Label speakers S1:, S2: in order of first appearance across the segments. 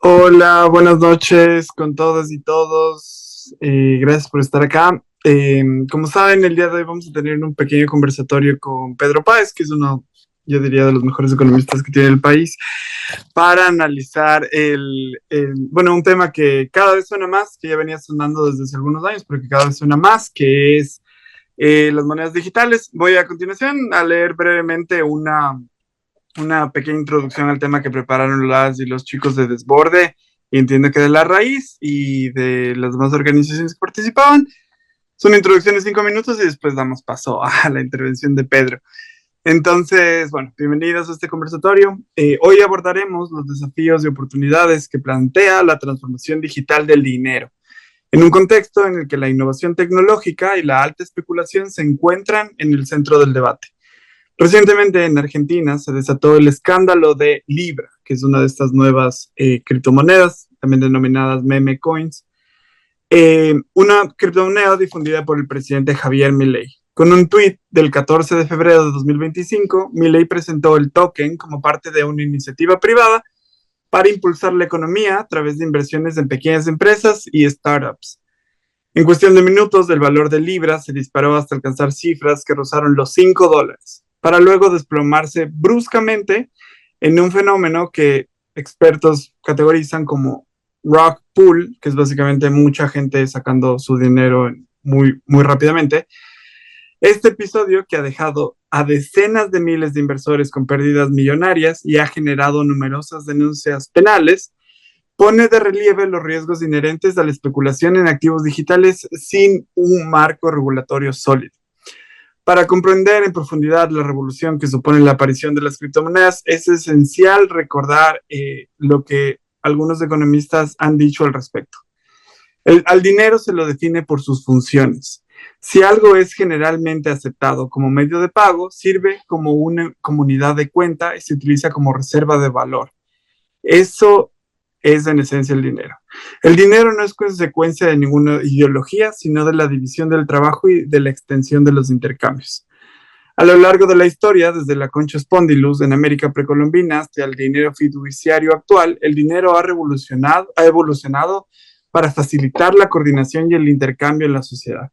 S1: Hola, buenas noches con todas y todos. Gracias por estar acá. Como saben, el día de hoy vamos a tener un pequeño conversatorio con Pedro Páez, que es uno, yo diría, de los mejores economistas que tiene el país, para analizar bueno, un tema que cada vez suena más, que ya venía sonando desde hace algunos años, pero que cada vez suena más, que es las monedas digitales. Voy a continuación a leer brevemente una pequeña introducción al tema que prepararon las y los chicos de Desborde, y entiendo que de La Raíz y de las demás organizaciones que participaban. Son introducciones de 5 minutos y después damos paso a la intervención de Pedro. Entonces, bueno, bienvenidos a este conversatorio. Hoy abordaremos los desafíos y oportunidades que plantea la transformación digital del dinero, en un contexto en el que la innovación tecnológica y la alta especulación se encuentran en el centro del debate. Recientemente en Argentina se desató el escándalo de Libra, que es una de estas nuevas criptomonedas, también denominadas meme coins, una criptomoneda difundida por el presidente Javier Milei. Con un tuit del 14 de febrero de 2025, Milei presentó el token como parte de una iniciativa privada para impulsar la economía a través de inversiones en pequeñas empresas y startups. En cuestión de minutos, el valor de Libra se disparó hasta alcanzar cifras que rozaron los $5, para luego desplomarse bruscamente en un fenómeno que expertos categorizan como rug pull, que es básicamente mucha gente sacando su dinero muy, muy rápidamente. Este episodio, que ha dejado a decenas de miles de inversores con pérdidas millonarias y ha generado numerosas denuncias penales, pone de relieve los riesgos inherentes a la especulación en activos digitales sin un marco regulatorio sólido. Para comprender en profundidad la revolución que supone la aparición de las criptomonedas, es esencial recordar lo que algunos economistas han dicho al respecto. Al dinero se lo define por sus funciones. Si algo es generalmente aceptado como medio de pago, sirve como una comunidad de cuenta y se utiliza como reserva de valor. Eso es en esencia el dinero. El dinero no es consecuencia de ninguna ideología, sino de la división del trabajo y de la extensión de los intercambios. A lo largo de la historia, desde la concha spondylus en América precolombina hasta el dinero fiduciario actual, el dinero ha evolucionado para facilitar la coordinación y el intercambio en la sociedad.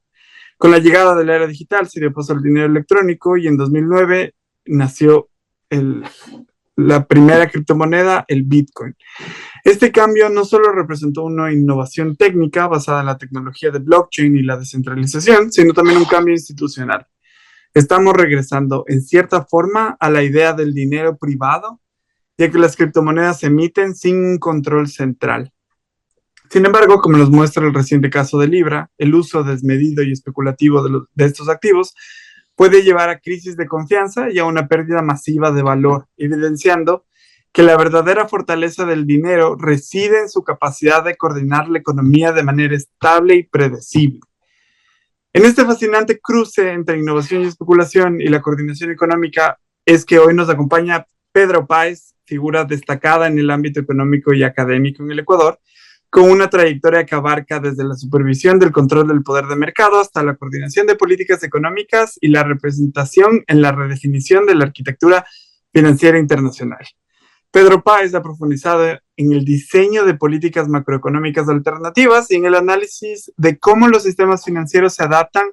S1: Con la llegada de la era digital se dio paso al dinero electrónico y en 2009 nació la primera criptomoneda, el Bitcoin. Este cambio no solo representó una innovación técnica basada en la tecnología de blockchain y la descentralización, sino también un cambio institucional. Estamos regresando, en cierta forma, a la idea del dinero privado, ya que las criptomonedas se emiten sin un control central. Sin embargo, como nos muestra el reciente caso de Libra, el uso desmedido y especulativo de estos activos puede llevar a crisis de confianza y a una pérdida masiva de valor, evidenciando que la verdadera fortaleza del dinero reside en su capacidad de coordinar la economía de manera estable y predecible. En este fascinante cruce entre innovación y especulación y la coordinación económica es que hoy nos acompaña Pedro Páez, figura destacada en el ámbito económico y académico en el Ecuador, con una trayectoria que abarca desde la supervisión del control del poder de mercado hasta la coordinación de políticas económicas y la representación en la redefinición de la arquitectura financiera internacional. Pedro Páez ha profundizado en el diseño de políticas macroeconómicas alternativas y en el análisis de cómo los sistemas financieros se adaptan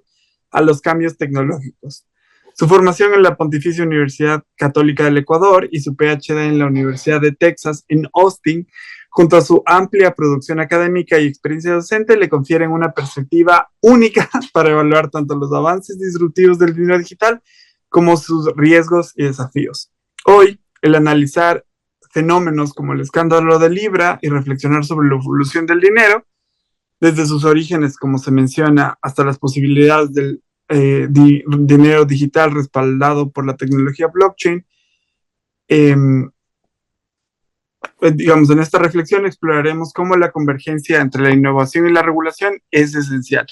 S1: a los cambios tecnológicos. Su formación en la Pontificia Universidad Católica del Ecuador y su PhD en la Universidad de Texas en Austin, junto a su amplia producción académica y experiencia docente, le confieren una perspectiva única para evaluar tanto los avances disruptivos del dinero digital como sus riesgos y desafíos. Hoy, el analizar fenómenos como el escándalo de Libra y reflexionar sobre la evolución del dinero, desde sus orígenes, como se menciona, hasta las posibilidades del dinero digital respaldado por la tecnología blockchain. Digamos, en esta reflexión exploraremos cómo la convergencia entre la innovación y la regulación es esencial.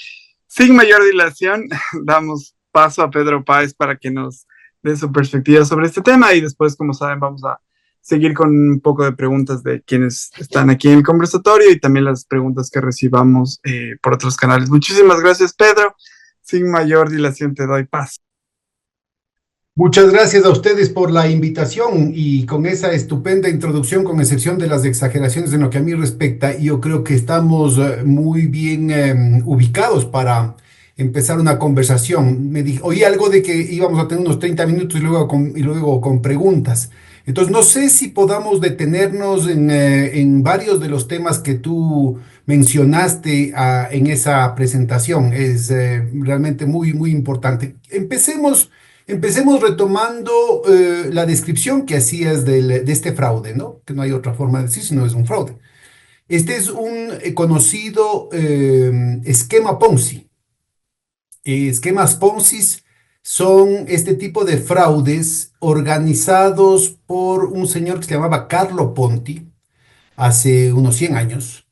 S1: Sin mayor dilación, damos paso a Pedro Páez para que nos dé su perspectiva sobre este tema y después, como saben, vamos a seguir con un poco de preguntas de quienes están aquí en el conversatorio y también las preguntas que recibamos por otros canales. Muchísimas gracias, Pedro. Sin mayor dilación, te doy paso.
S2: Muchas gracias a ustedes por la invitación y con esa estupenda introducción, con excepción de las exageraciones en lo que a mí respecta, yo creo que estamos muy bien ubicados para empezar una conversación. Oí algo de que íbamos a tener unos 30 minutos y luego con preguntas. Entonces, no sé si podamos detenernos en varios de los temas que tú mencionaste en esa presentación. Es realmente muy, muy importante. Empecemos retomando la descripción que hacías de este fraude, ¿no? Que no hay otra forma de decir, sino es un fraude. Este es un conocido esquema Ponzi. Esquemas Ponzi son este tipo de fraudes organizados por un señor que se llamaba Carlo Ponti hace unos 100 años.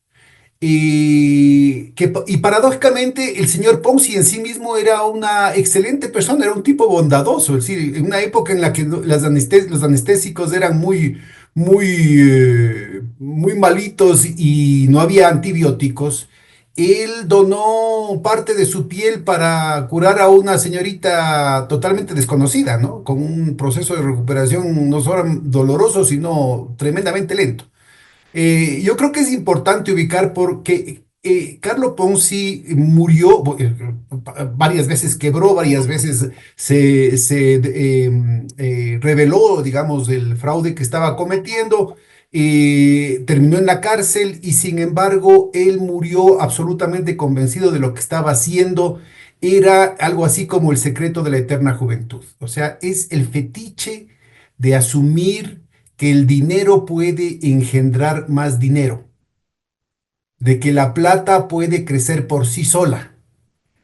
S2: Y paradójicamente el señor Ponzi en sí mismo era una excelente persona, era un tipo bondadoso, es decir, en una época en la que los anestésicos eran muy malitos y no había antibióticos. Él donó parte de su piel para curar a una señorita totalmente desconocida, ¿no? Con un proceso de recuperación no solo doloroso, sino tremendamente lento. Yo creo que es importante ubicar porque Carlo Ponzi murió varias veces, quebró varias veces, reveló, digamos, del fraude que estaba cometiendo, terminó en la cárcel y sin embargo él murió absolutamente convencido de lo que estaba haciendo. Era algo así como el secreto de la eterna juventud. O sea, es el fetiche de asumir que el dinero puede engendrar más dinero, de que la plata puede crecer por sí sola.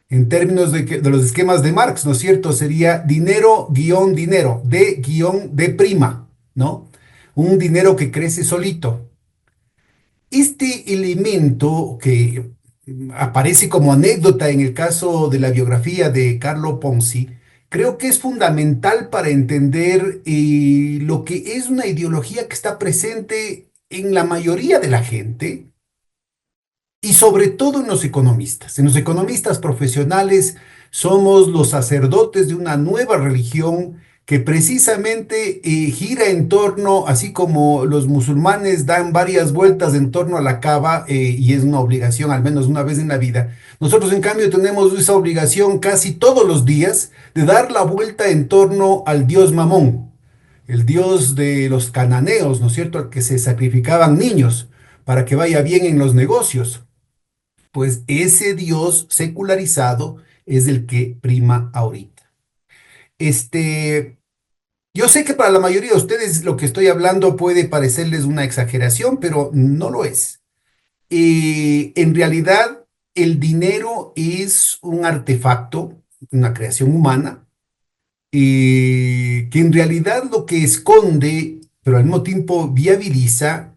S2: En términos de los esquemas de Marx, ¿no es cierto? Sería dinero guión dinero, D guión D prima, ¿no? Un dinero que crece solito. Este elemento que aparece como anécdota en el caso de la biografía de Carlo Ponzi, creo que es fundamental para entender lo que es una ideología que está presente en la mayoría de la gente y sobre todo en los economistas. En los economistas profesionales somos los sacerdotes de una nueva religión que precisamente gira en torno, así como los musulmanes dan varias vueltas en torno a la Kaaba, y es una obligación al menos una vez en la vida. Nosotros en cambio tenemos esa obligación casi todos los días de dar la vuelta en torno al dios Mamón, el dios de los cananeos, ¿no es cierto?, al que se sacrificaban niños para que vaya bien en los negocios. Pues ese Dios secularizado es el que prima ahorita. Este, yo sé que para la mayoría de ustedes lo que estoy hablando puede parecerles una exageración, pero no lo es. En realidad, el dinero es un artefacto, una creación humana, que en realidad lo que esconde, pero al mismo tiempo viabiliza,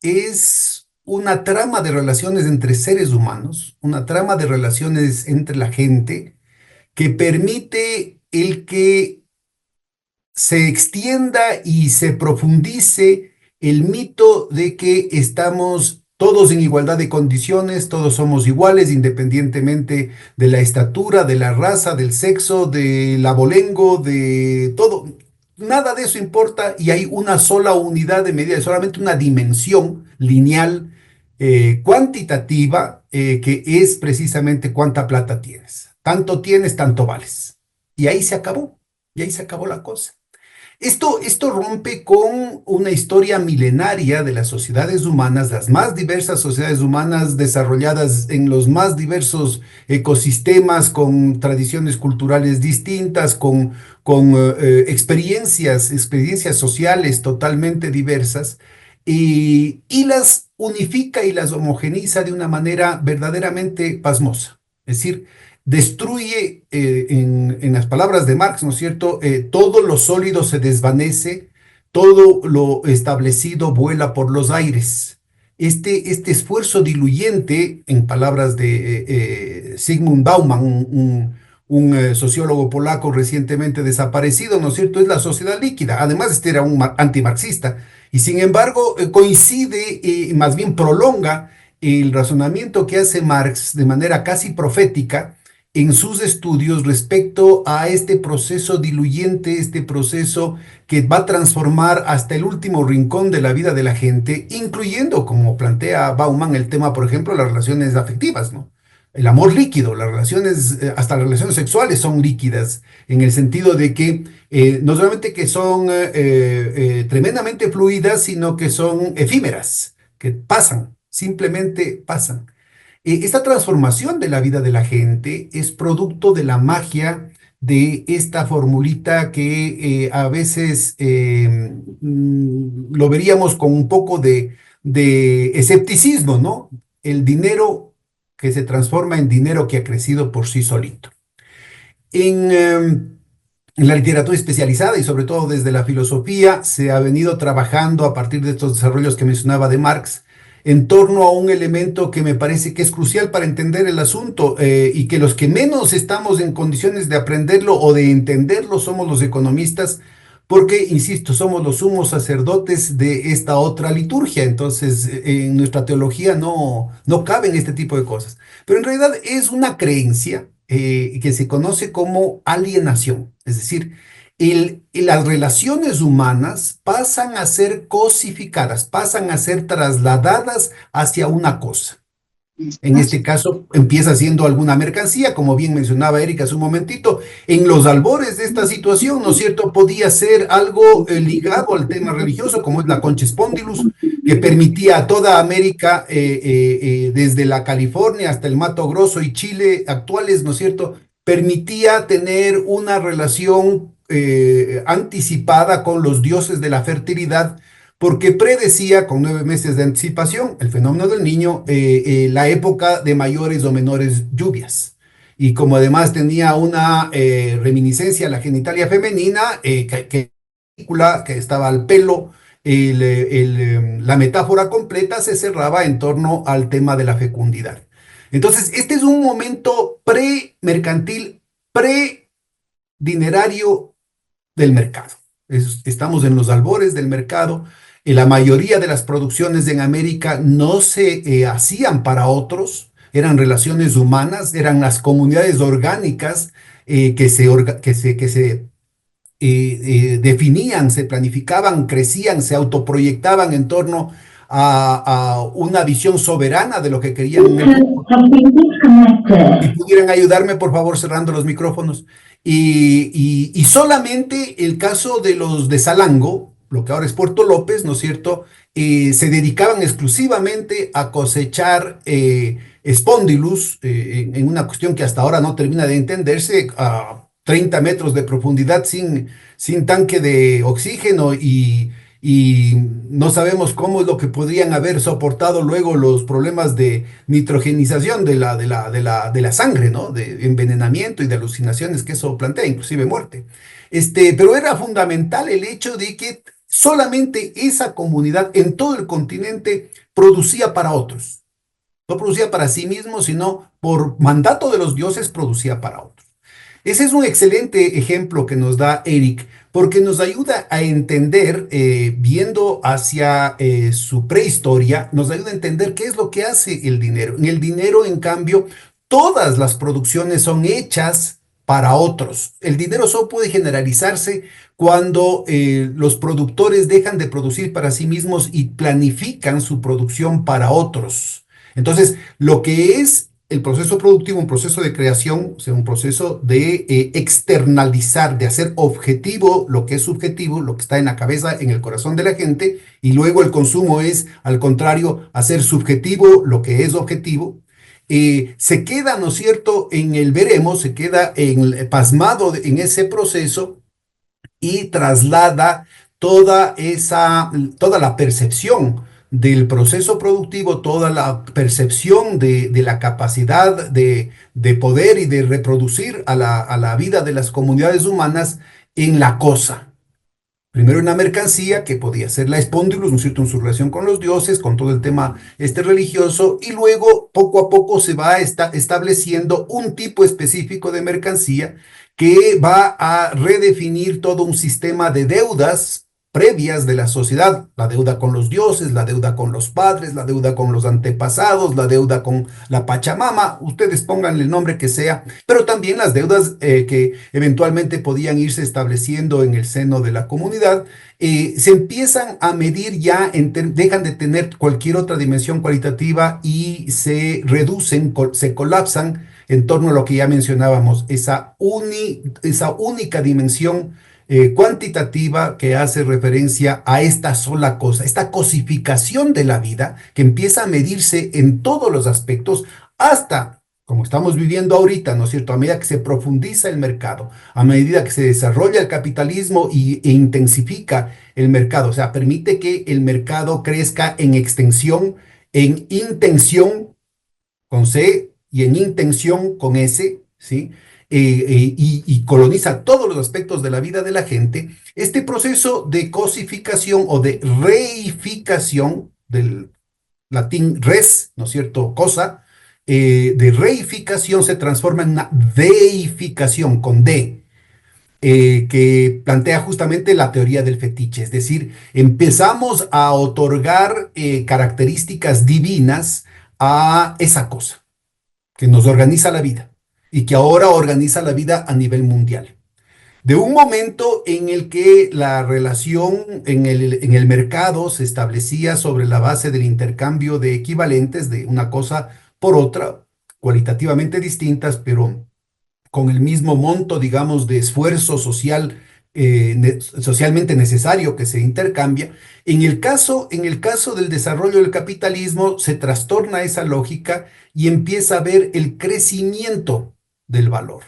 S2: es una trama de relaciones entre seres humanos, una trama de relaciones entre la gente que permite el que se extienda y se profundice el mito de que estamos todos en igualdad de condiciones, todos somos iguales independientemente de la estatura, de la raza, del sexo, del abolengo, de todo. Nada de eso importa y hay una sola unidad de medida, solamente una dimensión lineal, cuantitativa, que es precisamente cuánta plata tienes. Tanto tienes, tanto vales. Y ahí se acabó, y ahí se acabó la cosa. Esto rompe con una historia milenaria de las sociedades humanas, las más diversas sociedades humanas desarrolladas en los más diversos ecosistemas, con tradiciones culturales distintas, con experiencias sociales totalmente diversas, y las unifica y las homogeniza de una manera verdaderamente pasmosa. Es decir, destruye, en las palabras de Marx, ¿no es cierto? Todo lo sólido se desvanece, todo lo establecido vuela por los aires. Este esfuerzo diluyente, en palabras de Zygmunt Bauman, un sociólogo polaco recientemente desaparecido, ¿no es cierto? Es la sociedad líquida. Además, este era un antimarxista y sin embargo coincide, más bien prolonga el razonamiento que hace Marx de manera casi profética en sus estudios respecto a este proceso diluyente, este proceso que va a transformar hasta el último rincón de la vida de la gente, incluyendo, como plantea Bauman, el tema, por ejemplo, las relaciones afectivas, ¿no? El amor líquido, las relaciones, hasta las relaciones sexuales son líquidas, en el sentido de que no solamente que son tremendamente fluidas, sino que son efímeras, que pasan, simplemente pasan. Esta transformación de la vida de la gente es producto de la magia de esta formulita que a veces lo veríamos con un poco de escepticismo, ¿no? El dinero que se transforma en dinero que ha crecido por sí solito. En la literatura especializada y sobre todo desde la filosofía se ha venido trabajando a partir de estos desarrollos que mencionaba de Marx en torno a un elemento que me parece que es crucial para entender el asunto y que los que menos estamos en condiciones de aprenderlo o de entenderlo somos los economistas, porque, insisto, somos los sumos sacerdotes de esta otra liturgia. Entonces, en nuestra teología no caben este tipo de cosas. Pero en realidad es una creencia que se conoce como alienación. Es decir, las relaciones humanas pasan a ser cosificadas, pasan a ser trasladadas hacia una cosa. En este caso, empieza siendo alguna mercancía, como bien mencionaba Erika hace un momentito. En los albores de esta situación, ¿no es cierto?, podía ser algo ligado al tema religioso, como es la Concha Spondylus, que permitía a toda América, desde la California hasta el Mato Grosso y Chile actuales, ¿no es cierto?, permitía tener una relación anticipada con los dioses de la fertilidad, porque predecía con 9 meses de anticipación el fenómeno del niño, la época de mayores o menores lluvias. Y como además tenía una reminiscencia a la genitalia femenina, que estaba al pelo, la metáfora completa se cerraba en torno al tema de la fecundidad. Entonces, este es un momento pre-mercantil, pre-dinerario del mercado. Estamos en los albores del mercado. La mayoría de las producciones en América no se hacían para otros, eran relaciones humanas, eran las comunidades orgánicas que se definían, se planificaban, crecían, se autoproyectaban en torno a una visión soberana de lo que querían en el futuro. Si pudieran ayudarme, por favor, cerrando los micrófonos. Y solamente el caso de los de Salango, lo que ahora es Puerto López, ¿no es cierto?, se dedicaban exclusivamente a cosechar espóndilus en una cuestión que hasta ahora no termina de entenderse, a 30 metros de profundidad sin tanque de oxígeno y no sabemos cómo es lo que podrían haber soportado luego los problemas de nitrogenización de la sangre, ¿no? De envenenamiento y de alucinaciones que eso plantea, inclusive muerte. Pero era fundamental el hecho de que solamente esa comunidad en todo el continente producía para otros. No producía para sí mismo, sino por mandato de los dioses producía para otros. Ese es un excelente ejemplo que nos da Eric, porque nos ayuda a entender, viendo hacia su prehistoria, nos ayuda a entender qué es lo que hace el dinero. En el dinero, en cambio, todas las producciones son hechas para otros. El dinero solo puede generalizarse cuando los productores dejan de producir para sí mismos y planifican su producción para otros. Entonces, lo que es el proceso productivo, un proceso de creación, o sea, un proceso de externalizar, de hacer objetivo lo que es subjetivo, lo que está en la cabeza, en el corazón de la gente, y luego el consumo es, al contrario, hacer subjetivo lo que es objetivo. Se queda, ¿no es cierto?, en el veremos, se queda pasmado en ese proceso y traslada toda la percepción del proceso productivo, toda la percepción de la capacidad de poder y de reproducir a la vida de las comunidades humanas en la cosa. Primero una mercancía que podía ser la espóndilus, ¿no es cierto?, en su relación con los dioses, con todo el tema religioso, y luego poco a poco se va estableciendo un tipo específico de mercancía que va a redefinir todo un sistema de deudas previas de la sociedad, la deuda con los dioses, la deuda con los padres, la deuda con los antepasados, la deuda con la Pachamama, ustedes pónganle el nombre que sea, pero también las deudas que eventualmente podían irse estableciendo en el seno de la comunidad, se empiezan a medir ya, dejan de tener cualquier otra dimensión cualitativa y se reducen, se colapsan en torno a lo que ya mencionábamos, esa única dimensión cuantitativa que hace referencia a esta sola cosa, esta cosificación de la vida que empieza a medirse en todos los aspectos hasta, como estamos viviendo ahorita, ¿no es cierto? A medida que se profundiza el mercado, a medida que se desarrolla el capitalismo e intensifica el mercado, o sea, permite que el mercado crezca en extensión, en intención con C y en intención con S, ¿sí? Y coloniza todos los aspectos de la vida de la gente, este proceso de cosificación o de reificación, del latín res, ¿no es cierto? Cosa, de reificación se transforma en una deificación con D, que plantea justamente la teoría del fetiche, es decir, empezamos a otorgar características divinas a esa cosa que nos organiza la vida y que ahora organiza la vida a nivel mundial. De un momento en el que la relación en el mercado se establecía sobre la base del intercambio de equivalentes de una cosa por otra, cualitativamente distintas, pero con el mismo monto, digamos, de esfuerzo social, socialmente necesario que se intercambia. En el caso del desarrollo del capitalismo, se trastorna esa lógica y empieza a ver el crecimiento del valor.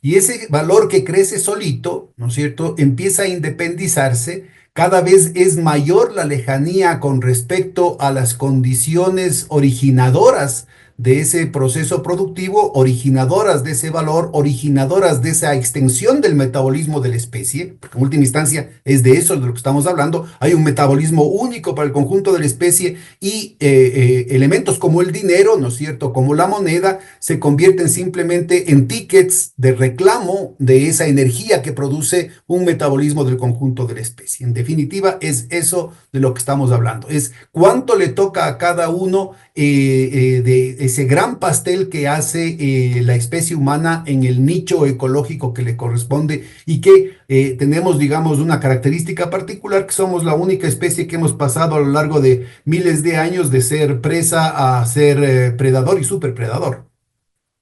S2: Y ese valor que crece solito, ¿no es cierto?, empieza a independizarse, cada vez es mayor la lejanía con respecto a las condiciones originadoras de ese proceso productivo, originadoras de ese valor, originadoras de esa extensión del metabolismo de la especie, porque en última instancia es de eso de lo que estamos hablando. Hay un metabolismo único para el conjunto de la especie y elementos como el dinero, ¿no es cierto?, como la moneda, se convierten simplemente en tickets de reclamo de esa energía que produce un metabolismo del conjunto de la especie. En definitiva, es eso de lo que estamos hablando, es cuánto le toca a cada uno de ese gran pastel que hace la especie humana en el nicho ecológico que le corresponde y que tenemos, digamos, una característica particular, que somos la única especie que hemos pasado a lo largo de miles de años de ser presa a ser predador y superpredador.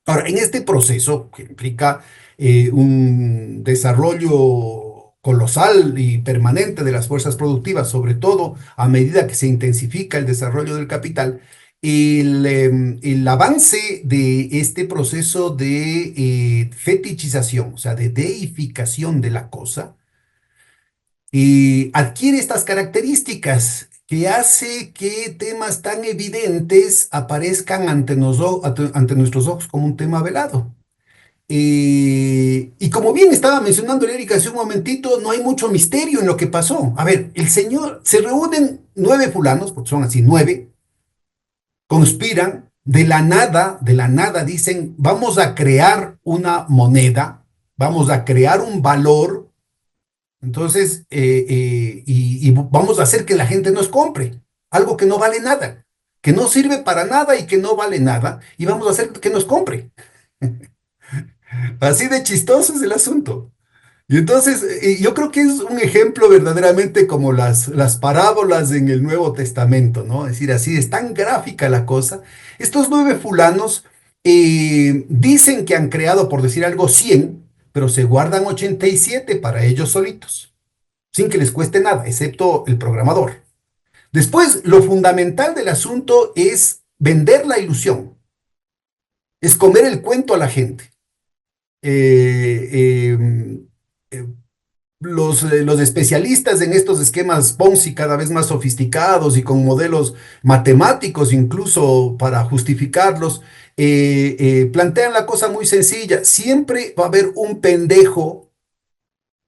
S2: Ahora, en este proceso que implica un desarrollo colosal y permanente de las fuerzas productivas, sobre todo a medida que se intensifica el desarrollo del capital, el avance de este proceso de fetichización, o sea, de deificación de la cosa, adquiere estas características que hace que temas tan evidentes aparezcan ante nuestros ojos como un tema velado. Y como bien estaba mencionando Erika hace un momentito, no hay mucho misterio en lo que pasó. A ver, el señor, se reúnen 9 fulanos, porque son así 9, conspiran, de la nada dicen, vamos a crear una moneda, vamos a crear un valor, entonces, y vamos a hacer que la gente nos compre, algo que no vale nada, que no sirve para nada y que no vale nada, y vamos a hacer que nos compre. Así de chistoso es el asunto. Y entonces, yo creo que es un ejemplo verdaderamente como las parábolas en el Nuevo Testamento, ¿no? Es decir, así es tan gráfica la cosa. Estos 9 fulanos dicen que han creado, por decir algo, 100, pero se guardan 87 para ellos solitos, sin que les cueste nada, excepto el programador. Después, lo fundamental del asunto es vender la ilusión, es comer el cuento a la gente. Eh, eh, eh, los especialistas en estos esquemas Ponzi cada vez más sofisticados y con modelos matemáticos incluso para justificarlos, plantean la cosa muy sencilla. Siempre va a haber un pendejo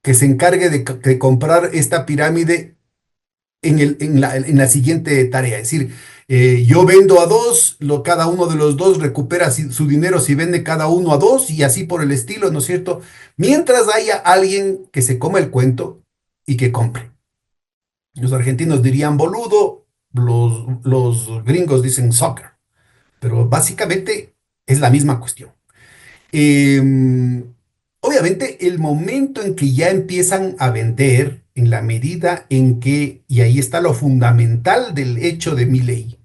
S2: que se encargue de comprar esta pirámide en la siguiente tarea. Es decir, yo vendo a 2, cada uno de los 2 recupera su dinero si vende cada uno a 2 y así por el estilo, ¿no es cierto? Mientras haya alguien que se coma el cuento y que compre. Los argentinos dirían boludo, los gringos dicen soccer, pero básicamente es la misma cuestión. Em, Obviamente, el momento en que ya empiezan a vender, en la medida en que, y ahí está lo fundamental del hecho de mi ley,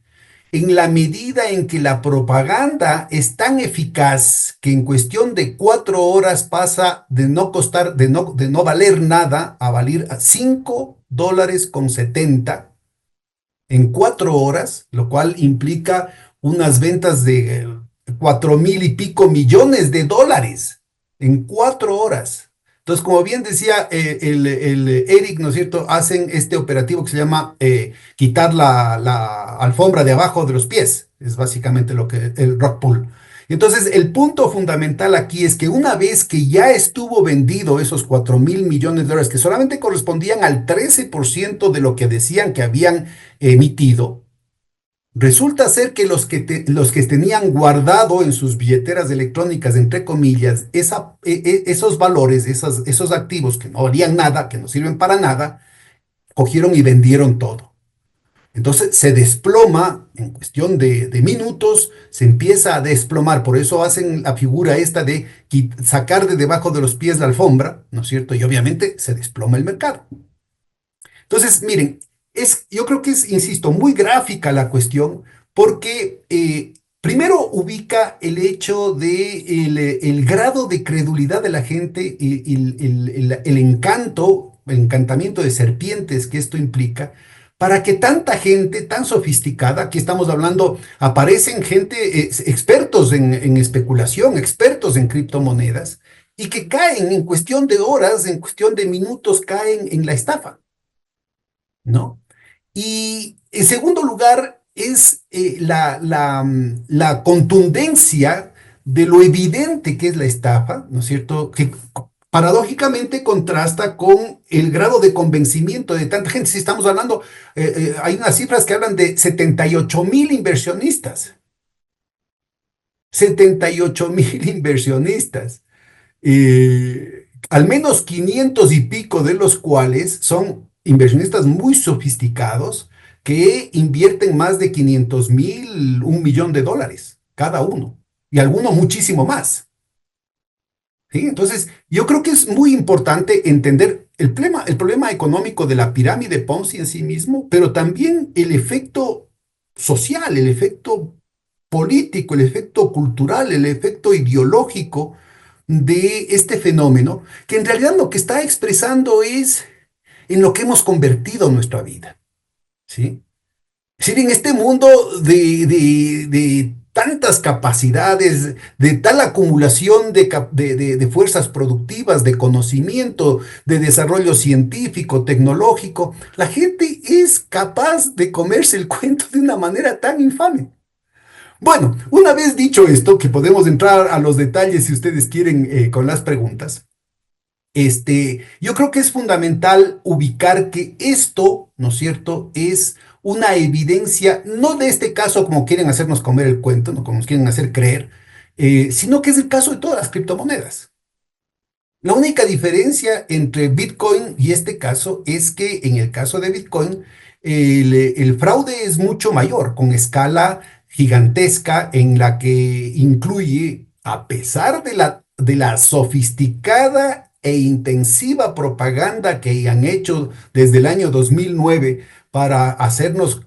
S2: en la medida en que la propaganda es tan eficaz que en cuestión de 4 horas pasa de no costar, de no valer nada a valer a $5.70 en 4 horas, lo cual implica unas ventas de 4.000 y pico millones de dólares en 4 horas. Entonces, como bien decía el Eric, ¿no es cierto? Hacen este operativo que se llama quitar la alfombra de abajo de los pies. Es básicamente lo que el rock pull. Entonces, el punto fundamental aquí es que una vez que ya estuvo vendido esos 4.000 millones de dólares, que solamente correspondían al 13% de lo que decían que habían emitido, resulta ser que los que tenían guardado en sus billeteras electrónicas, entre comillas, esos valores, esos activos que no valían nada, que no sirven para nada, cogieron y vendieron todo. Entonces se desploma en cuestión de minutos, se empieza a desplomar. Por eso hacen la figura esta de sacar de debajo de los pies la alfombra, ¿no es cierto? Y obviamente se desploma el mercado. Entonces, miren, yo creo que es, insisto, muy gráfica la cuestión porque primero ubica el hecho de el grado de credulidad de la gente, y el encanto, el encantamiento de serpientes que esto implica, para que tanta gente tan sofisticada, aquí estamos hablando, aparecen gente, expertos en especulación, expertos en criptomonedas, y que caen en cuestión de horas, en cuestión de minutos, caen en la estafa. ¿No? Y en segundo lugar es la contundencia de lo evidente que es la estafa, ¿no es cierto? Que paradójicamente contrasta con el grado de convencimiento de tanta gente. Si estamos hablando, hay unas cifras que hablan de 78.000 inversionistas. 78.000 inversionistas. Al menos 500 y pico de los cuales son inversionistas muy sofisticados que invierten más de 500.000, 1 millón de dólares cada uno, y algunos muchísimo más. ¿Sí? Entonces, yo creo que es muy importante entender el problema económico de la pirámide Ponzi en sí mismo, pero también el efecto social, el efecto político, el efecto cultural, el efecto ideológico de este fenómeno, que en realidad lo que está expresando es en lo que hemos convertido nuestra vida, ¿sí? Es decir, en este mundo de tantas capacidades, de tal acumulación de fuerzas productivas, de conocimiento, de desarrollo científico, tecnológico, la gente es capaz de comerse el cuento de una manera tan infame. Bueno, una vez dicho esto, que podemos entrar a los detalles si ustedes quieren con las preguntas, yo creo que es fundamental ubicar que esto, ¿no es cierto?, es una evidencia, no de este caso como quieren hacernos comer el cuento, no como nos quieren hacer creer, sino que es el caso de todas las criptomonedas. La única diferencia entre Bitcoin y este caso es que en el caso de Bitcoin, el fraude es mucho mayor, con escala gigantesca en la que incluye, a pesar de la sofisticada e intensiva propaganda que han hecho desde el año 2009 para hacernos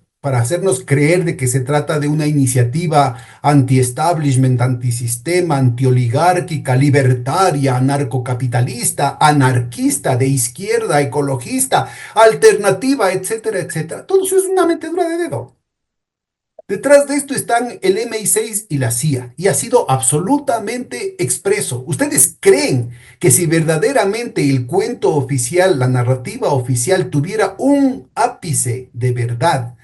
S2: creer de que se trata de una iniciativa anti-establishment, antisistema, antioligárquica, libertaria, anarcocapitalista, anarquista, de izquierda, ecologista, alternativa, etcétera, etcétera. Todo eso es una metedura de dedo. Detrás de esto están el MI6 y la CIA, y ha sido absolutamente expreso. ¿Ustedes creen que si verdaderamente el cuento oficial, la narrativa oficial tuviera un ápice de verdad,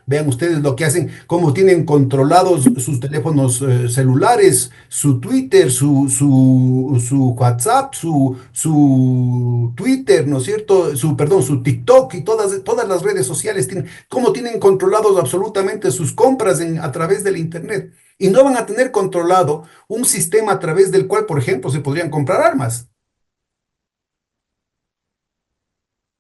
S2: vean ustedes lo que hacen, cómo tienen controlados sus teléfonos celulares, su Twitter, su WhatsApp, su Twitter, ¿no es cierto? Perdón, su TikTok y todas las redes sociales, cómo tienen controlados absolutamente sus compras a través del Internet. Y no van a tener controlado un sistema a través del cual, por ejemplo, se podrían comprar armas.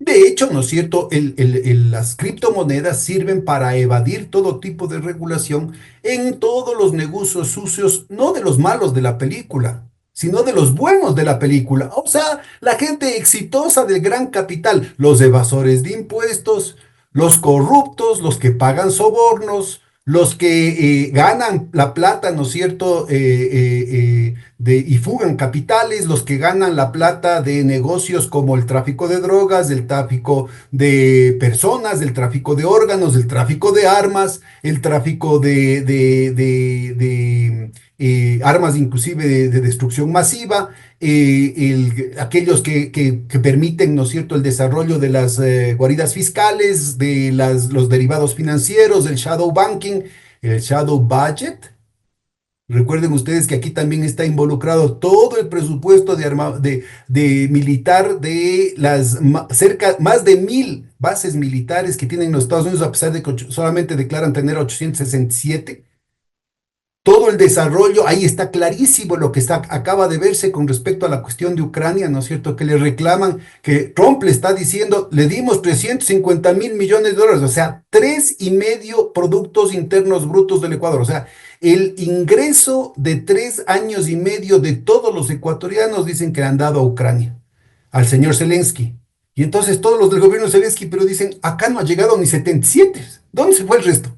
S2: De hecho, ¿no es cierto? Las criptomonedas sirven para evadir todo tipo de regulación en todos los negocios sucios, no de los malos de la película, sino de los buenos de la película. O sea, la gente exitosa del gran capital, los evasores de impuestos, los corruptos, los que pagan sobornos, los que ganan la plata, ¿no es cierto? Y fugan capitales, los que ganan la plata de negocios como el tráfico de drogas, del tráfico de personas, del tráfico de órganos, del tráfico de armas, el tráfico de armas inclusive de destrucción masiva, aquellos que permiten, ¿no es cierto?, el desarrollo de las guaridas fiscales, los derivados financieros, el shadow banking, el shadow budget. Recuerden ustedes que aquí también está involucrado todo el presupuesto de militar de más de 1.000 bases militares que tienen los Estados Unidos, a pesar de que solamente declaran tener 867. Todo el desarrollo, ahí está clarísimo lo que acaba de verse con respecto a la cuestión de Ucrania, ¿no es cierto? Que le reclaman, que Trump le está diciendo, le dimos 350.000 millones de dólares, o sea, 3,5 productos internos brutos del Ecuador, o sea, el ingreso de 3 años y medio de todos los ecuatorianos dicen que le han dado a Ucrania, al señor Zelensky. Y entonces todos los del gobierno de Zelensky, pero dicen, acá no ha llegado ni 77. ¿Dónde se fue el resto?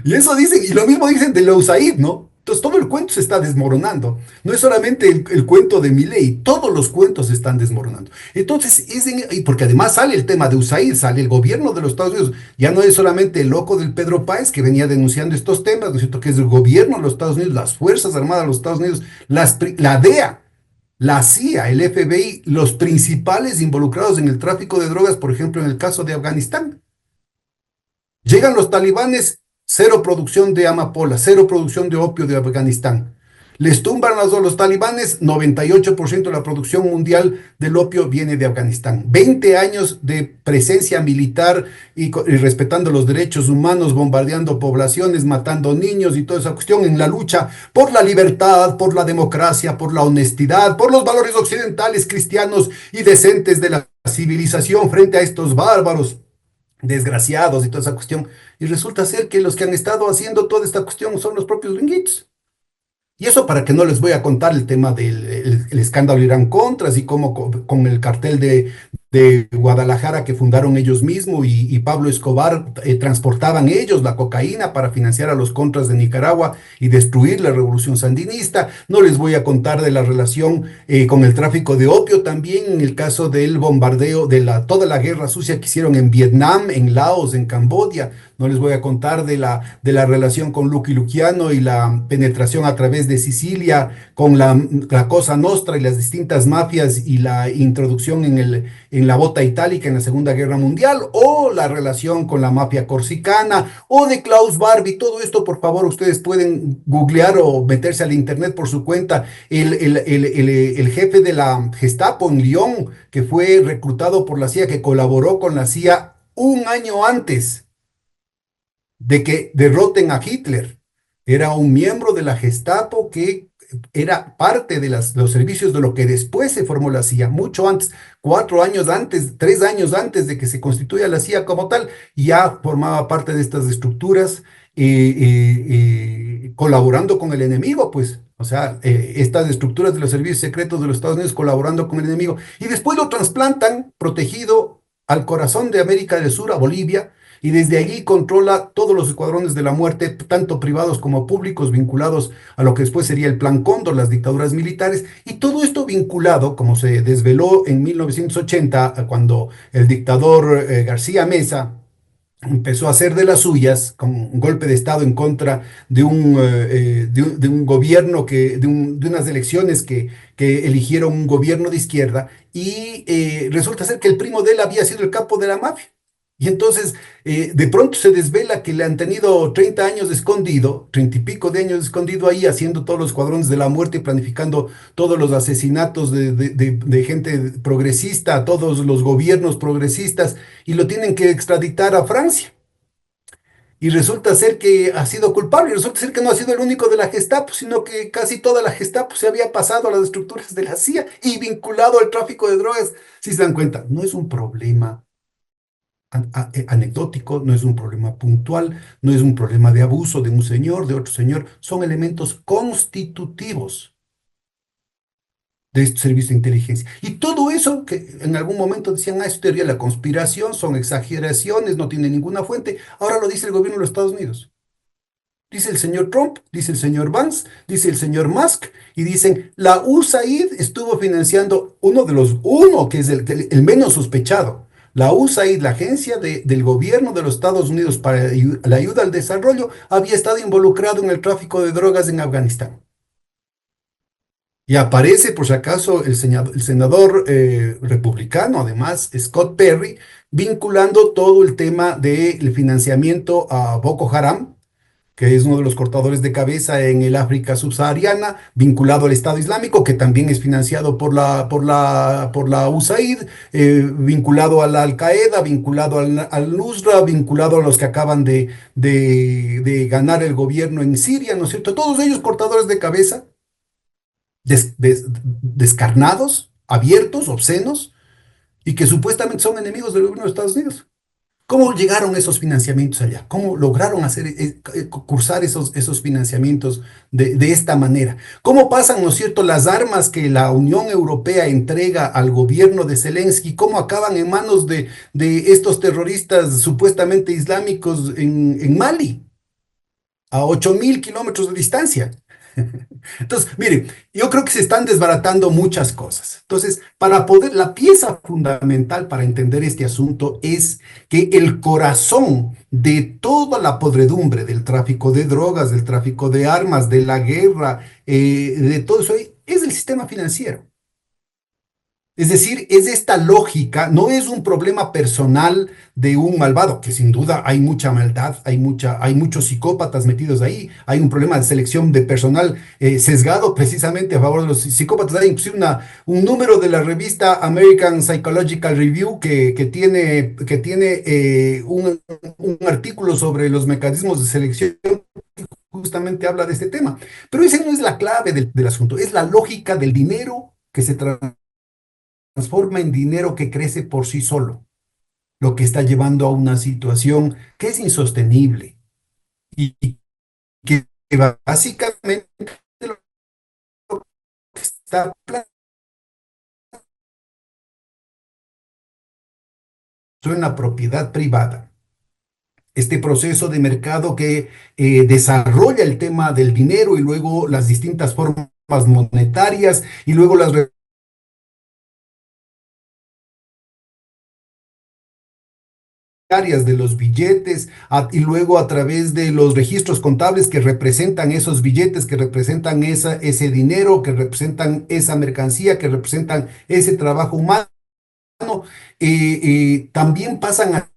S2: Y eso dicen, y lo mismo dicen de la USAID, ¿no? Entonces todo el cuento se está desmoronando. No es solamente el cuento de Milei, todos los cuentos se están desmoronando. Entonces, y porque además sale el tema de USAID, sale el gobierno de los Estados Unidos. Ya no es solamente el loco del Pedro Páez que venía denunciando estos temas, ¿no es cierto? Que es el gobierno de los Estados Unidos, las Fuerzas Armadas de los Estados Unidos, la DEA, la CIA, el FBI, los principales involucrados en el tráfico de drogas, por ejemplo, en el caso de Afganistán. Llegan los talibanes, cero producción de amapola, cero producción de opio de Afganistán. Les tumban los talibanes, 98% de la producción mundial del opio viene de Afganistán. 20 años de presencia militar y respetando los derechos humanos, bombardeando poblaciones, matando niños y toda esa cuestión en la lucha por la libertad, por la democracia, por la honestidad, por los valores occidentales, cristianos y decentes de la civilización frente a estos bárbaros desgraciados y toda esa cuestión. Y resulta ser que los que han estado haciendo toda esta cuestión son los propios gringuitos. Y eso para que no les voy a contar el tema del el escándalo Irán Contras y cómo con el cartel de Guadalajara que fundaron ellos mismos y Pablo Escobar transportaban ellos la cocaína para financiar a los Contras de Nicaragua y destruir la revolución sandinista. No les voy a contar de la relación con el tráfico de opio también en el caso del bombardeo de toda la guerra sucia que hicieron en Vietnam, en Laos, en Camboya. No les voy a contar de la relación con Lucky Luciano y la penetración a través de Sicilia con la Cosa Nostra y las distintas mafias y la introducción en la bota itálica en la Segunda Guerra Mundial, o la relación con la mafia corsicana, o de Klaus Barbie. Todo esto, por favor, ustedes pueden googlear o meterse al internet por su cuenta. El jefe de la Gestapo en Lyon, que fue reclutado por la CIA, que colaboró con la CIA un año antes de que derroten a Hitler. Era un miembro de la Gestapo que era parte de los servicios de lo que después se formó la CIA, mucho antes, 4 años antes, 3 años antes de que se constituya la CIA como tal, ya formaba parte de estas estructuras, colaborando con el enemigo, pues. O sea, estas estructuras de los servicios secretos de los Estados Unidos colaborando con el enemigo. Y después lo trasplantan protegido al corazón de América del Sur, a Bolivia, y desde allí controla todos los escuadrones de la muerte, tanto privados como públicos, vinculados a lo que después sería el Plan Cóndor, las dictaduras militares, y todo esto vinculado, como se desveló en 1980, cuando el dictador García Meza empezó a hacer de las suyas con un golpe de Estado en contra de un gobierno, de unas elecciones que eligieron un gobierno de izquierda, y resulta ser que el primo de él había sido el capo de la mafia. Y entonces, de pronto se desvela que le han tenido 30 años de escondido, 30 y pico de años de escondido ahí, haciendo todos los cuadrones de la muerte y planificando todos los asesinatos de gente progresista, todos los gobiernos progresistas, y lo tienen que extraditar a Francia. y resulta ser que ha sido culpable, y resulta ser que no ha sido el único de la Gestapo, sino que casi toda la Gestapo se había pasado a las estructuras de la CIA y vinculado al tráfico de drogas. Si se dan cuenta, no es un problema anecdótico, no es un problema puntual, no es un problema de abuso de un señor, de otro señor, son elementos constitutivos de este servicio de inteligencia. Y todo eso que en algún momento decían, es teoría de la conspiración, son exageraciones, no tiene ninguna fuente, ahora lo dice el gobierno de los Estados Unidos. Dice el señor Trump, dice el señor Vance, dice el señor Musk, y dicen, la USAID estuvo financiando uno que es el menos sospechado. La USAID, la agencia del gobierno de los Estados Unidos para la ayuda al desarrollo, había estado involucrado en el tráfico de drogas en Afganistán. Y aparece, por si acaso, el senador republicano, además, Scott Perry, vinculando todo el tema del financiamiento a Boko Haram, que es uno de los cortadores de cabeza en el África subsahariana, vinculado al Estado Islámico, que también es financiado por la USAID, vinculado a la Al-Qaeda, vinculado al Nusra, vinculado a los que acaban de ganar el gobierno en Siria, ¿no es cierto? Todos ellos cortadores de cabeza, descarnados, abiertos, obscenos, y que supuestamente son enemigos del gobierno de Estados Unidos. ¿Cómo llegaron esos financiamientos allá? ¿Cómo lograron cursar esos financiamientos de esta manera? ¿Cómo pasan, no es cierto, las armas que la Unión Europea entrega al gobierno de Zelensky? ¿Cómo acaban en manos de estos terroristas supuestamente islámicos en Mali, a 8.000 kilómetros de distancia? Entonces, miren, yo creo que se están desbaratando muchas cosas. Entonces, la pieza fundamental para entender este asunto es que el corazón de toda la podredumbre del tráfico de drogas, del tráfico de armas, de la guerra, de todo eso es el sistema financiero. Es decir, es esta lógica, no es un problema personal de un malvado, que sin duda hay mucha maldad, hay muchos psicópatas metidos ahí, hay un problema de selección de personal sesgado precisamente a favor de los psicópatas. Hay inclusive un número de la revista American Psychological Review que tiene un artículo sobre los mecanismos de selección que justamente habla de este tema. Pero esa no es la clave del asunto, es la lógica del dinero que se transforma en dinero que crece por sí solo, lo que está llevando a una situación que es insostenible y que básicamente lo que está planteando en la propiedad privada. Este proceso de mercado que desarrolla el tema del dinero y luego las distintas formas monetarias y luego las de los billetes y luego a través de los registros contables que representan esos billetes, que representan ese dinero, que representan esa mercancía, que representan ese trabajo humano, también pasan a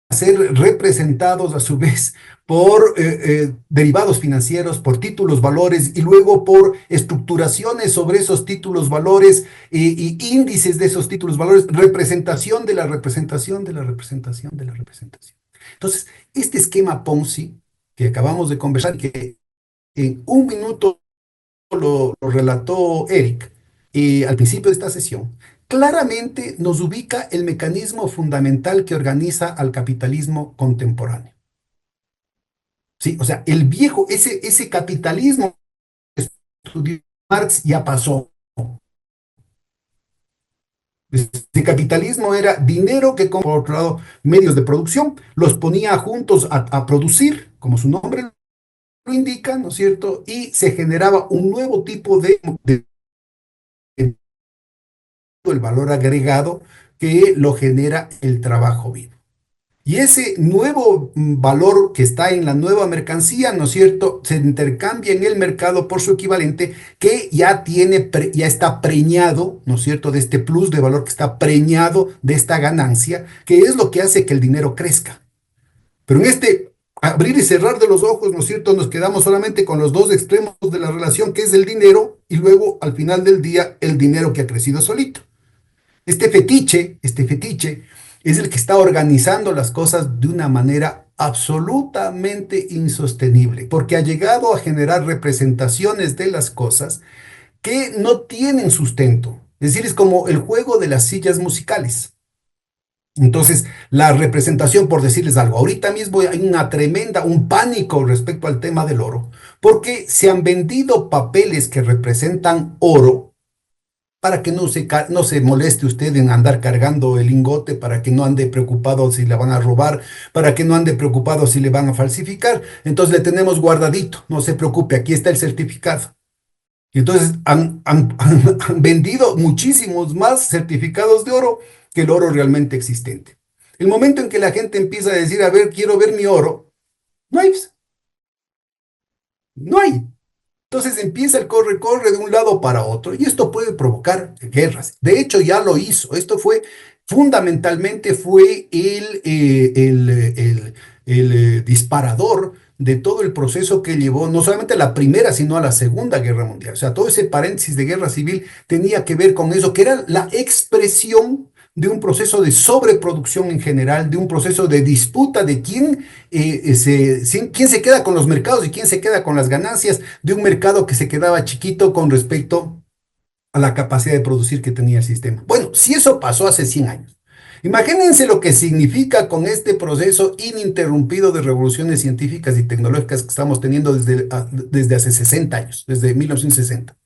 S2: ser representados a su vez por derivados financieros, por títulos valores y luego por estructuraciones sobre esos títulos valores y índices de esos títulos valores, representación de la representación de la representación de la representación. Entonces, este esquema Ponzi que acabamos de conversar, que en un minuto lo relató Eric al principio de esta sesión, claramente nos ubica el mecanismo fundamental que organiza al capitalismo contemporáneo. ¿Sí? O sea, el viejo, ese capitalismo que estudió Marx ya pasó. Ese capitalismo era dinero que, por otro lado, medios de producción, los ponía juntos a producir, como su nombre lo indica, ¿no es cierto? Y se generaba un nuevo tipo de el valor agregado que lo genera el trabajo vivo. Y ese nuevo valor que está en la nueva mercancía, ¿no es cierto?, se intercambia en el mercado por su equivalente que ya está preñado, ¿no es cierto?, de este plus de valor que está preñado de esta ganancia, que es lo que hace que el dinero crezca. Pero en este abrir y cerrar de los ojos, ¿no es cierto?, nos quedamos solamente con los dos extremos de la relación, que es el dinero, y luego al final del día el dinero que ha crecido solito. Este fetiche es el que está organizando las cosas de una manera absolutamente insostenible, porque ha llegado a generar representaciones de las cosas que no tienen sustento. Es decir, es como el juego de las sillas musicales. Entonces, la representación, por decirles algo, ahorita mismo hay una tremenda, un pánico respecto al tema del oro, porque se han vendido papeles que representan oro para que no se moleste usted en andar cargando el lingote, para que no ande preocupado si le van a robar, para que no ande preocupado si le van a falsificar. Entonces le tenemos guardadito, no se preocupe, aquí está el certificado. Y entonces han vendido muchísimos más certificados de oro que el oro realmente existente. El momento en que la gente empieza a decir, a ver, quiero ver mi oro, no hay, pues, no hay. Entonces empieza el corre-corre de un lado para otro y esto puede provocar guerras. De hecho, ya lo hizo. Esto fue, fundamentalmente fue el disparador de todo el proceso que llevó no solamente a la Primera, sino a la Segunda Guerra Mundial. O sea, todo ese paréntesis de guerra civil tenía que ver con eso, que era la expresión de un proceso de sobreproducción en general, de un proceso de disputa de quién se queda con los mercados y quién se queda con las ganancias de un mercado que se quedaba chiquito con respecto a la capacidad de producir que tenía el sistema. Bueno, si eso pasó hace 100 años, imagínense lo que significa con este proceso ininterrumpido de revoluciones científicas y tecnológicas que estamos teniendo desde hace 60 años, desde 1960.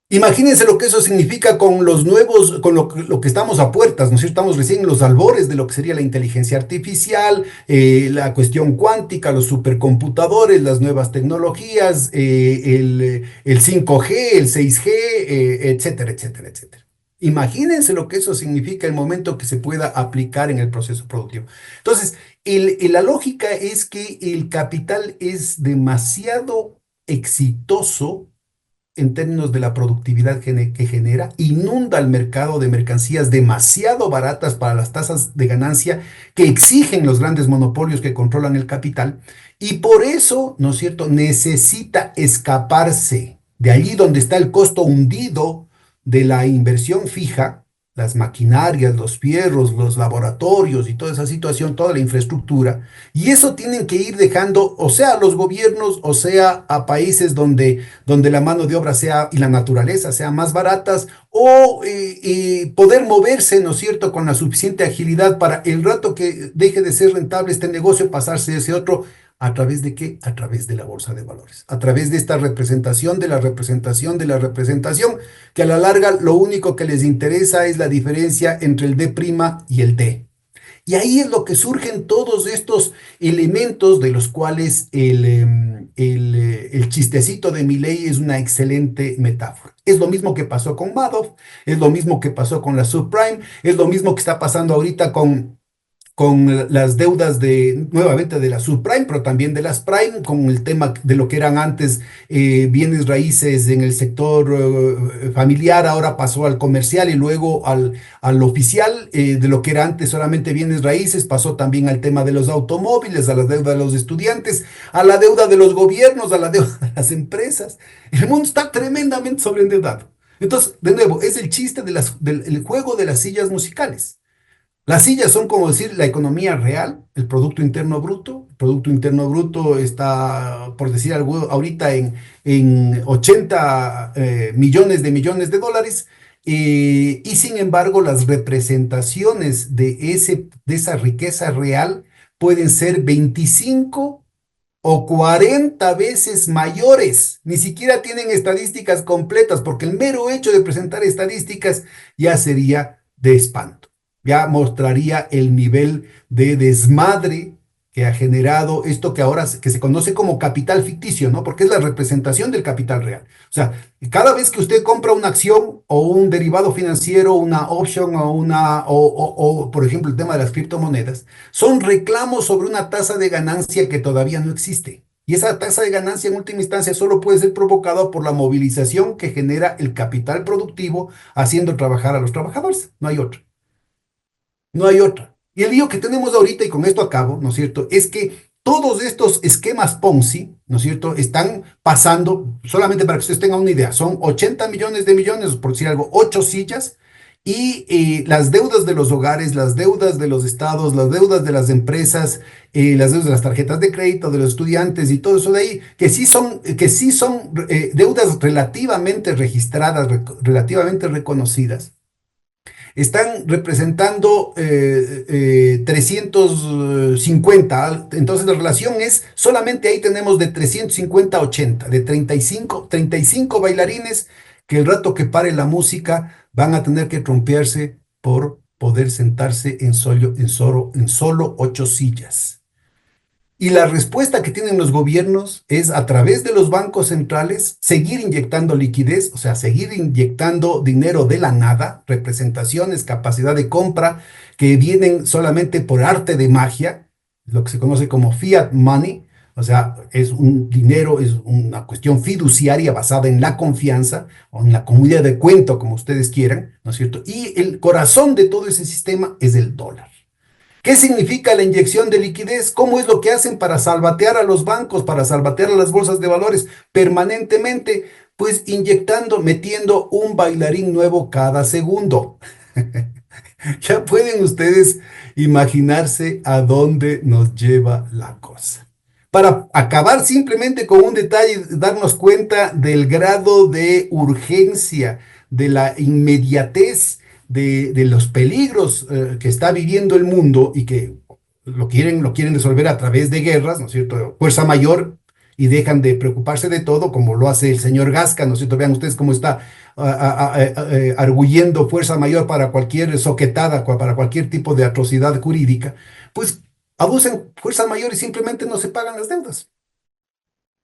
S2: Imagínense lo que eso significa con los nuevos, con lo que estamos a puertas, ¿no es cierto? Estamos recién en los albores de lo que sería la inteligencia artificial, la cuestión cuántica, los supercomputadores, las nuevas tecnologías, el 5G, el 6G, etcétera, etcétera, etcétera. Imagínense lo que eso significa el momento que se pueda aplicar en el proceso productivo. Entonces, la lógica es que el capital es demasiado exitoso en términos de la productividad que genera, inunda el mercado de mercancías demasiado baratas para las tasas de ganancia que exigen los grandes monopolios que controlan el capital, y por eso, ¿no es cierto?, necesita escaparse de allí donde está el costo hundido de la inversión fija, las maquinarias, los fierros, los laboratorios y toda esa situación, toda la infraestructura, y eso tienen que ir dejando, o sea, a los gobiernos, o sea, a países donde la mano de obra sea y la naturaleza sean más baratas, o poder moverse, ¿no es cierto?, con la suficiente agilidad para el rato que deje de ser rentable este negocio, pasarse a ese otro. ¿A través de qué? A través de la bolsa de valores, a través de esta representación de la representación de la representación, que a la larga lo único que les interesa es la diferencia entre el D' y el D. Y ahí es lo que surgen todos estos elementos de los cuales el chistecito de Milei es una excelente metáfora. Es lo mismo que pasó con Madoff, es lo mismo que pasó con la subprime, es lo mismo que está pasando ahorita con las deudas nuevamente de la subprime, pero también de las prime, con el tema de lo que eran antes bienes raíces en el sector familiar, ahora pasó al comercial y luego al oficial, de lo que era antes solamente bienes raíces, pasó también al tema de los automóviles, a la deuda de los estudiantes, a la deuda de los gobiernos, a la deuda de las empresas. El mundo está tremendamente sobreendeudado. Entonces, de nuevo, es el chiste del juego de las sillas musicales. Las sillas son como decir la economía real, el Producto Interno Bruto. El Producto Interno Bruto está, por decir algo, ahorita en 80 millones de dólares. Y sin embargo, las representaciones de esa riqueza real pueden ser 25 o 40 veces mayores. Ni siquiera tienen estadísticas completas, porque el mero hecho de presentar estadísticas ya sería de espanto. Ya mostraría el nivel de desmadre que ha generado esto que ahora que se conoce como capital ficticio, ¿no? Porque es la representación del capital real. O sea, cada vez que usted compra una acción o un derivado financiero, una option o por ejemplo, el tema de las criptomonedas, son reclamos sobre una tasa de ganancia que todavía no existe. Y esa tasa de ganancia en última instancia solo puede ser provocada por la movilización que genera el capital productivo haciendo trabajar a los trabajadores. No hay otra. No hay otra. Y el lío que tenemos ahorita, y con esto acabo, ¿no es cierto?, es que todos estos esquemas Ponzi, ¿no es cierto?, están pasando, solamente para que ustedes tengan una idea, son 80 millones de millones, por decir algo, 8 sillas, Y las deudas de los hogares, las deudas de los estados, las deudas de las empresas, las deudas de las tarjetas de crédito, de los estudiantes y todo eso de ahí, que sí son deudas relativamente registradas, relativamente reconocidas, están representando 350. Entonces la relación es, solamente ahí tenemos de 350 a 80, de 35 bailarines que el rato que pare la música van a tener que trompearse por poder sentarse en solo 8 sillas. Y la respuesta que tienen los gobiernos es, a través de los bancos centrales, seguir inyectando liquidez, o sea, seguir inyectando dinero de la nada, representaciones, capacidad de compra que vienen solamente por arte de magia, lo que se conoce como fiat money. O sea, es un dinero, es una cuestión fiduciaria basada en la confianza o en la comunidad de cuento, como ustedes quieran, ¿no es cierto? Y el corazón de todo ese sistema es el dólar. ¿Qué significa la inyección de liquidez? ¿Cómo es lo que hacen para salvatear a los bancos, para salvatear a las bolsas de valores permanentemente? Pues inyectando, metiendo un bailarín nuevo cada segundo. Ya pueden ustedes imaginarse a dónde nos lleva la cosa. Para acabar simplemente con un detalle, darnos cuenta del grado de urgencia, de la inmediatez, de los peligros que está viviendo el mundo y que lo quieren resolver a través de guerras, ¿no es cierto? Fuerza mayor, y dejan de preocuparse de todo, como lo hace el señor Gasca, ¿no es cierto? Vean ustedes cómo está arguyendo fuerza mayor para cualquier soquetada, para cualquier tipo de atrocidad jurídica. Pues abusen fuerza mayor y simplemente no se pagan las deudas,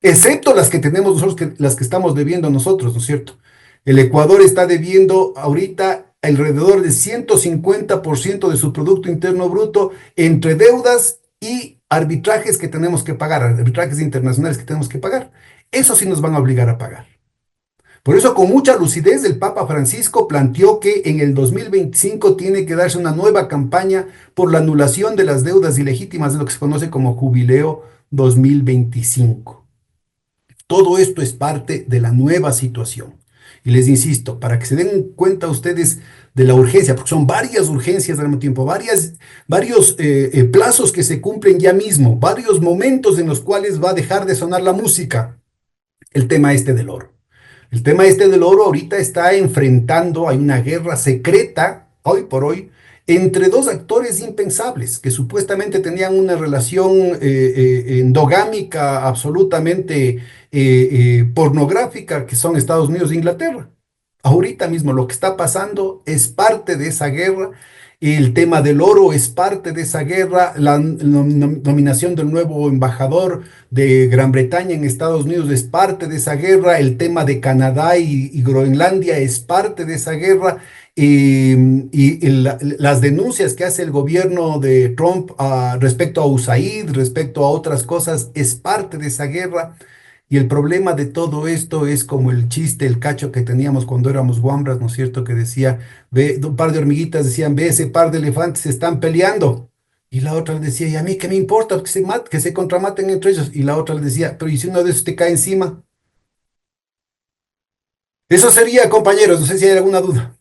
S2: excepto las que tenemos nosotros, las que estamos debiendo nosotros, ¿no es cierto? El Ecuador está debiendo ahorita alrededor de 150% de su Producto Interno Bruto entre deudas y arbitrajes que tenemos que pagar, arbitrajes internacionales que tenemos que pagar. Eso sí nos van a obligar a pagar. Por eso, con mucha lucidez, el Papa Francisco planteó que en el 2025 tiene que darse una nueva campaña por la anulación de las deudas ilegítimas, de lo que se conoce como Jubileo 2025. Todo esto es parte de la nueva situación. Y les insisto, para que se den cuenta ustedes de la urgencia, porque son varias urgencias al mismo tiempo, varios plazos que se cumplen ya mismo, varios momentos en los cuales va a dejar de sonar la música. El tema este del oro. El tema este del oro ahorita está enfrentando, hay una guerra secreta, hoy por hoy, entre dos actores impensables que supuestamente tenían una relación endogámica absolutamente pornográfica, que son Estados Unidos e Inglaterra. Ahorita mismo lo que está pasando es parte de esa guerra. El tema del oro es parte de esa guerra. La nominación del nuevo embajador de Gran Bretaña en Estados Unidos es parte de esa guerra. El tema de Canadá y Groenlandia es parte de esa guerra. Las denuncias que hace el gobierno de Trump respecto a USAID, respecto a otras cosas, es parte de esa guerra. Y el problema de todo esto es como el chiste, el cacho que teníamos cuando éramos guambras, ¿no es cierto? Que decía, ve, un par de hormiguitas decían, ve, ese par de elefantes se están peleando. Y la otra le decía, ¿y a mí qué me importa? Que se contramaten entre ellos. Y la otra le decía, pero ¿y si uno de esos te cae encima? Eso sería, compañeros, no sé si hay alguna duda.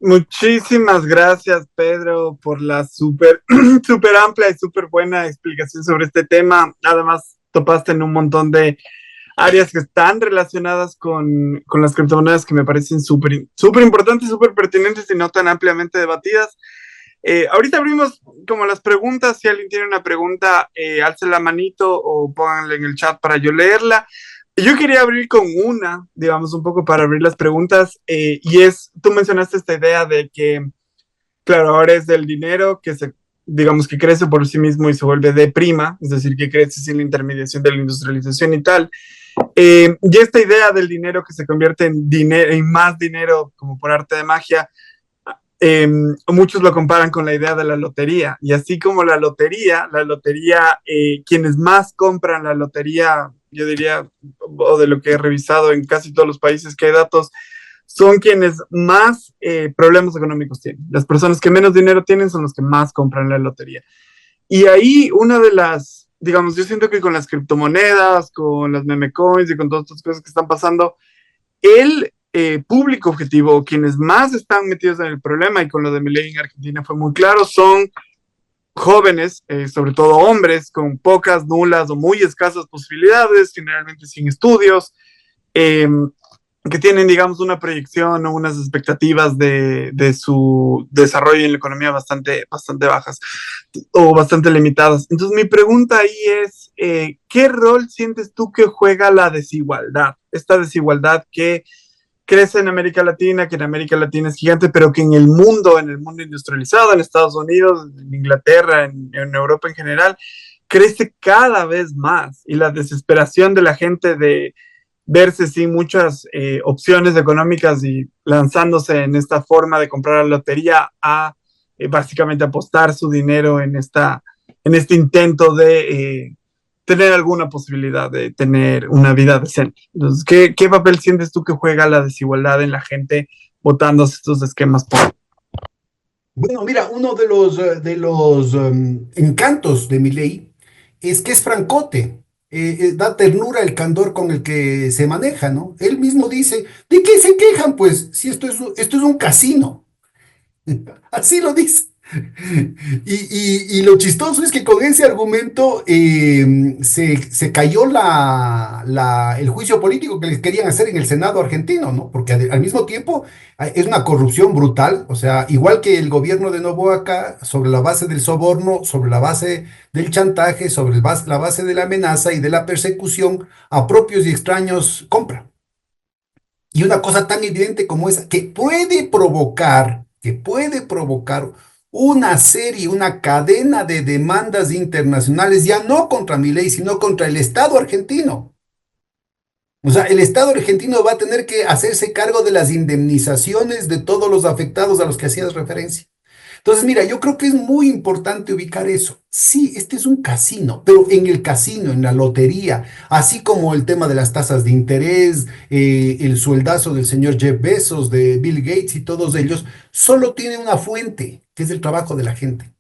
S1: Muchísimas gracias, Pedro, por la súper súper amplia y súper buena explicación sobre este tema. Además, topaste en un montón de áreas que están relacionadas con las criptomonedas que me parecen súper importantes, súper pertinentes y no tan ampliamente debatidas. Ahorita abrimos como las preguntas. Si alguien tiene una pregunta, alce la manito o pónganla en el chat para yo leerla. Yo quería abrir con una, digamos, un poco para abrir las preguntas, y tú mencionaste esta idea de que, claro, ahora es del dinero que digamos, que crece por sí mismo y se vuelve de prima, es decir, que crece sin la intermediación de la industrialización y tal. Y esta idea del dinero que se convierte en dinero, en más dinero, como por arte de magia, eh, muchos lo comparan con la idea de la lotería. Y así como quienes más compran la lotería, yo diría, o de lo que he revisado en casi todos los países que hay datos, son quienes más problemas económicos tienen. Las personas que menos dinero tienen son los que más compran la lotería. Y ahí una de las, digamos, yo siento que con las criptomonedas, con las meme coins y con todas estas cosas que están pasando, el público objetivo, quienes más están metidos en el problema, y con lo de Milei en Argentina fue muy claro, son jóvenes, sobre todo hombres, con pocas, nulas o muy escasas posibilidades, generalmente sin estudios, eh, que tienen, digamos, una proyección o unas expectativas de su desarrollo en la economía bastante bajas o bastante limitadas. Entonces, mi pregunta ahí es, ¿qué rol sientes tú que juega la desigualdad? Esta desigualdad que crece en América Latina, que en América Latina es gigante, pero que en el mundo industrializado, en Estados Unidos, en Inglaterra, en Europa en general, crece cada vez más. Y la desesperación de la gente de verse sin muchas opciones económicas y lanzándose en esta forma de comprar la lotería a básicamente apostar su dinero en este intento de tener alguna posibilidad de tener una vida decente. Entonces, ¿qué papel sientes tú que juega la desigualdad en la gente votando estos esquemas políticos?
S2: Bueno, mira, uno de los encantos de Milei es que es francote. Da ternura el candor con el que se maneja, ¿no? Él mismo dice, ¿de qué se quejan? Pues si esto es un casino. Así lo dice. Y lo chistoso es que con ese argumento se cayó el juicio político que les querían hacer en el Senado argentino, ¿no? Porque al mismo tiempo es una corrupción brutal, o sea, igual que el gobierno de Noboa acá, sobre la base del soborno, sobre la base del chantaje, sobre la base de la amenaza y de la persecución, a propios y extraños compra. Y una cosa tan evidente como esa, que puede provocar una serie, una cadena de demandas internacionales, ya no contra Milei, sino contra el Estado argentino. O sea, el Estado argentino va a tener que hacerse cargo de las indemnizaciones de todos los afectados a los que hacías referencia. Entonces, mira, yo creo que es muy importante ubicar eso. Sí, este es un casino, pero en el casino, en la lotería, así como el tema de las tasas de interés, el sueldazo del señor Jeff Bezos, de Bill Gates y todos ellos, solo tiene una fuente, que es el trabajo de la gente.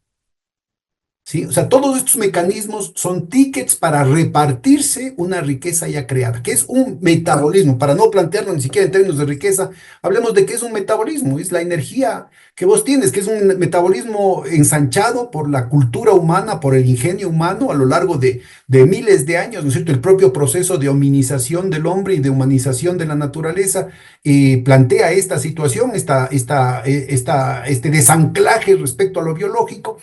S2: ¿Sí? O sea, todos estos mecanismos son tickets para repartirse una riqueza ya creada, que es un metabolismo. Para no plantearlo ni siquiera en términos de riqueza, hablemos de que es un metabolismo, es la energía que vos tienes, que es un metabolismo ensanchado por la cultura humana, por el ingenio humano a lo largo de miles de años, ¿no es cierto? El propio proceso de hominización del hombre y de humanización de la naturaleza plantea esta situación, este desanclaje respecto a lo biológico.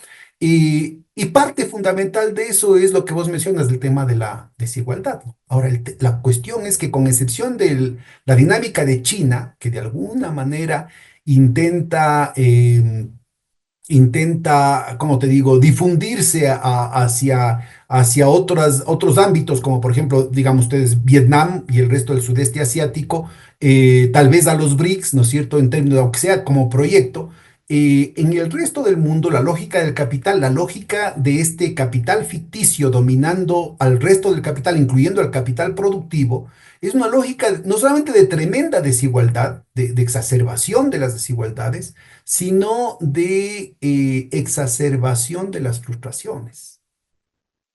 S2: Y parte fundamental de eso es lo que vos mencionas del tema de la desigualdad, ¿no? Ahora, la cuestión es que con excepción de la dinámica de China, que de alguna manera intenta, como te digo, difundirse hacia otros ámbitos, como por ejemplo, digamos ustedes, Vietnam y el resto del sudeste asiático, tal vez a los BRICS, ¿no es cierto?, en términos, aunque sea como proyecto. En el resto del mundo, la lógica del capital, la lógica de este capital ficticio dominando al resto del capital, incluyendo al capital productivo, es una lógica no solamente de tremenda desigualdad, de exacerbación de las desigualdades, sino de exacerbación de las frustraciones.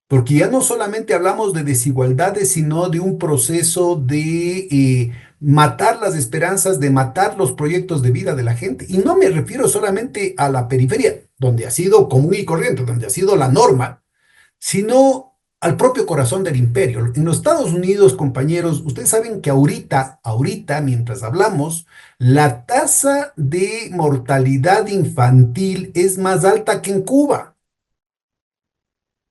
S2: Porque ya no solamente hablamos de desigualdades, sino de un proceso de matar las esperanzas, de matar los proyectos de vida de la gente. Y no me refiero solamente a la periferia, donde ha sido común y corriente, donde ha sido la norma, sino al propio corazón del imperio. En los Estados Unidos, compañeros, ustedes saben que ahorita, mientras hablamos, la tasa de mortalidad infantil es más alta que en Cuba.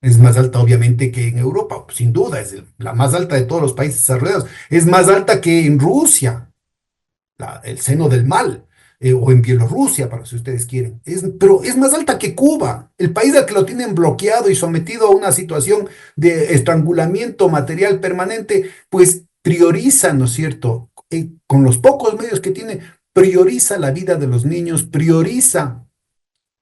S2: Es más alta, obviamente, que en Europa, sin duda, es la más alta de todos los países desarrollados. Es más alta que en Rusia, el seno del mal, o en Bielorrusia, para si ustedes quieren. Pero es más alta que Cuba, el país al que lo tienen bloqueado y sometido a una situación de estrangulamiento material permanente, pues prioriza, ¿no es cierto? Con los pocos medios que tiene, prioriza la vida de los niños, prioriza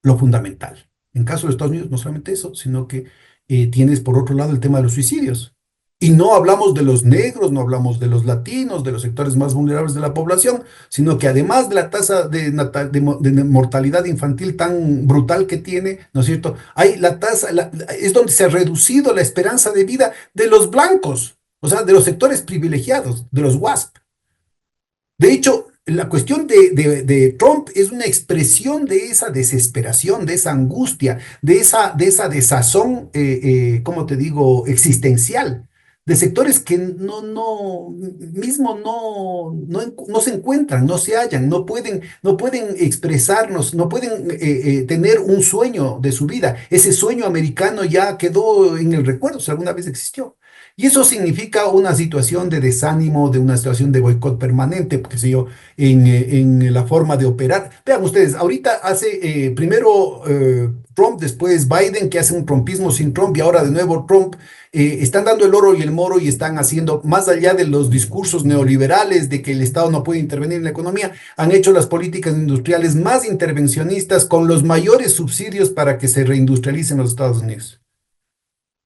S2: lo fundamental. En caso de Estados Unidos, no solamente eso, sino que tienes por otro lado el tema de los suicidios. Y no hablamos de los negros, no hablamos de los latinos, de los sectores más vulnerables de la población, sino que además de la tasa de mortalidad infantil tan brutal que tiene, ¿no es cierto? Hay es donde se ha reducido la esperanza de vida de los blancos, o sea, de los sectores privilegiados, de los WASP. De hecho, la cuestión de Trump es una expresión de esa desesperación, de esa angustia, de esa desazón, ¿cómo te digo?, existencial, de sectores que no se encuentran, no se hallan, no pueden expresarnos, no pueden tener un sueño de su vida. Ese sueño americano ya quedó en el recuerdo, si alguna vez existió. Y eso significa una situación de desánimo, de una situación de boicot permanente, qué sé yo, en la forma de operar. Vean ustedes, ahorita hace primero Trump, después Biden, que hace un trumpismo sin Trump, y ahora de nuevo Trump, están dando el oro y el moro y están haciendo, más allá de los discursos neoliberales de que el Estado no puede intervenir en la economía, han hecho las políticas industriales más intervencionistas con los mayores subsidios para que se reindustrialicen los Estados Unidos.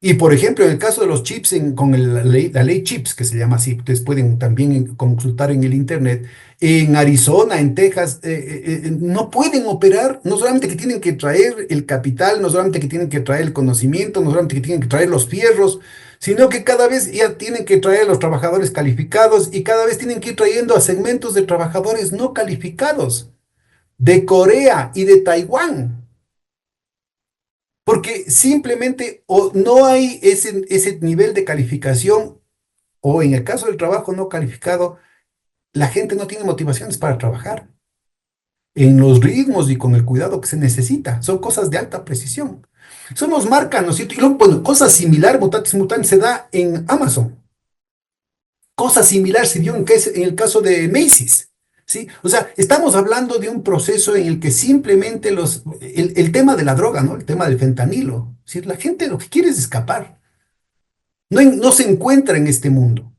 S2: Y por ejemplo, en el caso de los chips, con la ley chips, que se llama así, ustedes pueden también consultar en el internet, en Arizona, en Texas, no pueden operar, no solamente que tienen que traer el capital, no solamente que tienen que traer el conocimiento, no solamente que tienen que traer los fierros, sino que cada vez ya tienen que traer a los trabajadores calificados y cada vez tienen que ir trayendo a segmentos de trabajadores no calificados, de Corea y de Taiwán. Porque simplemente o no hay ese nivel de calificación, o en el caso del trabajo no calificado, la gente no tiene motivaciones para trabajar en los ritmos y con el cuidado que se necesita. Son cosas de alta precisión. Eso nos marca, ¿no es cierto? Y luego, bueno, cosa similar, mutatis mutandis, se da en Amazon. Cosa similar se dio en el caso de Macy's. ¿Sí? O sea, estamos hablando de un proceso en el que simplemente el tema de la droga, ¿no? El tema del fentanilo. Es decir, la gente lo que quiere es escapar. No se encuentra en este mundo.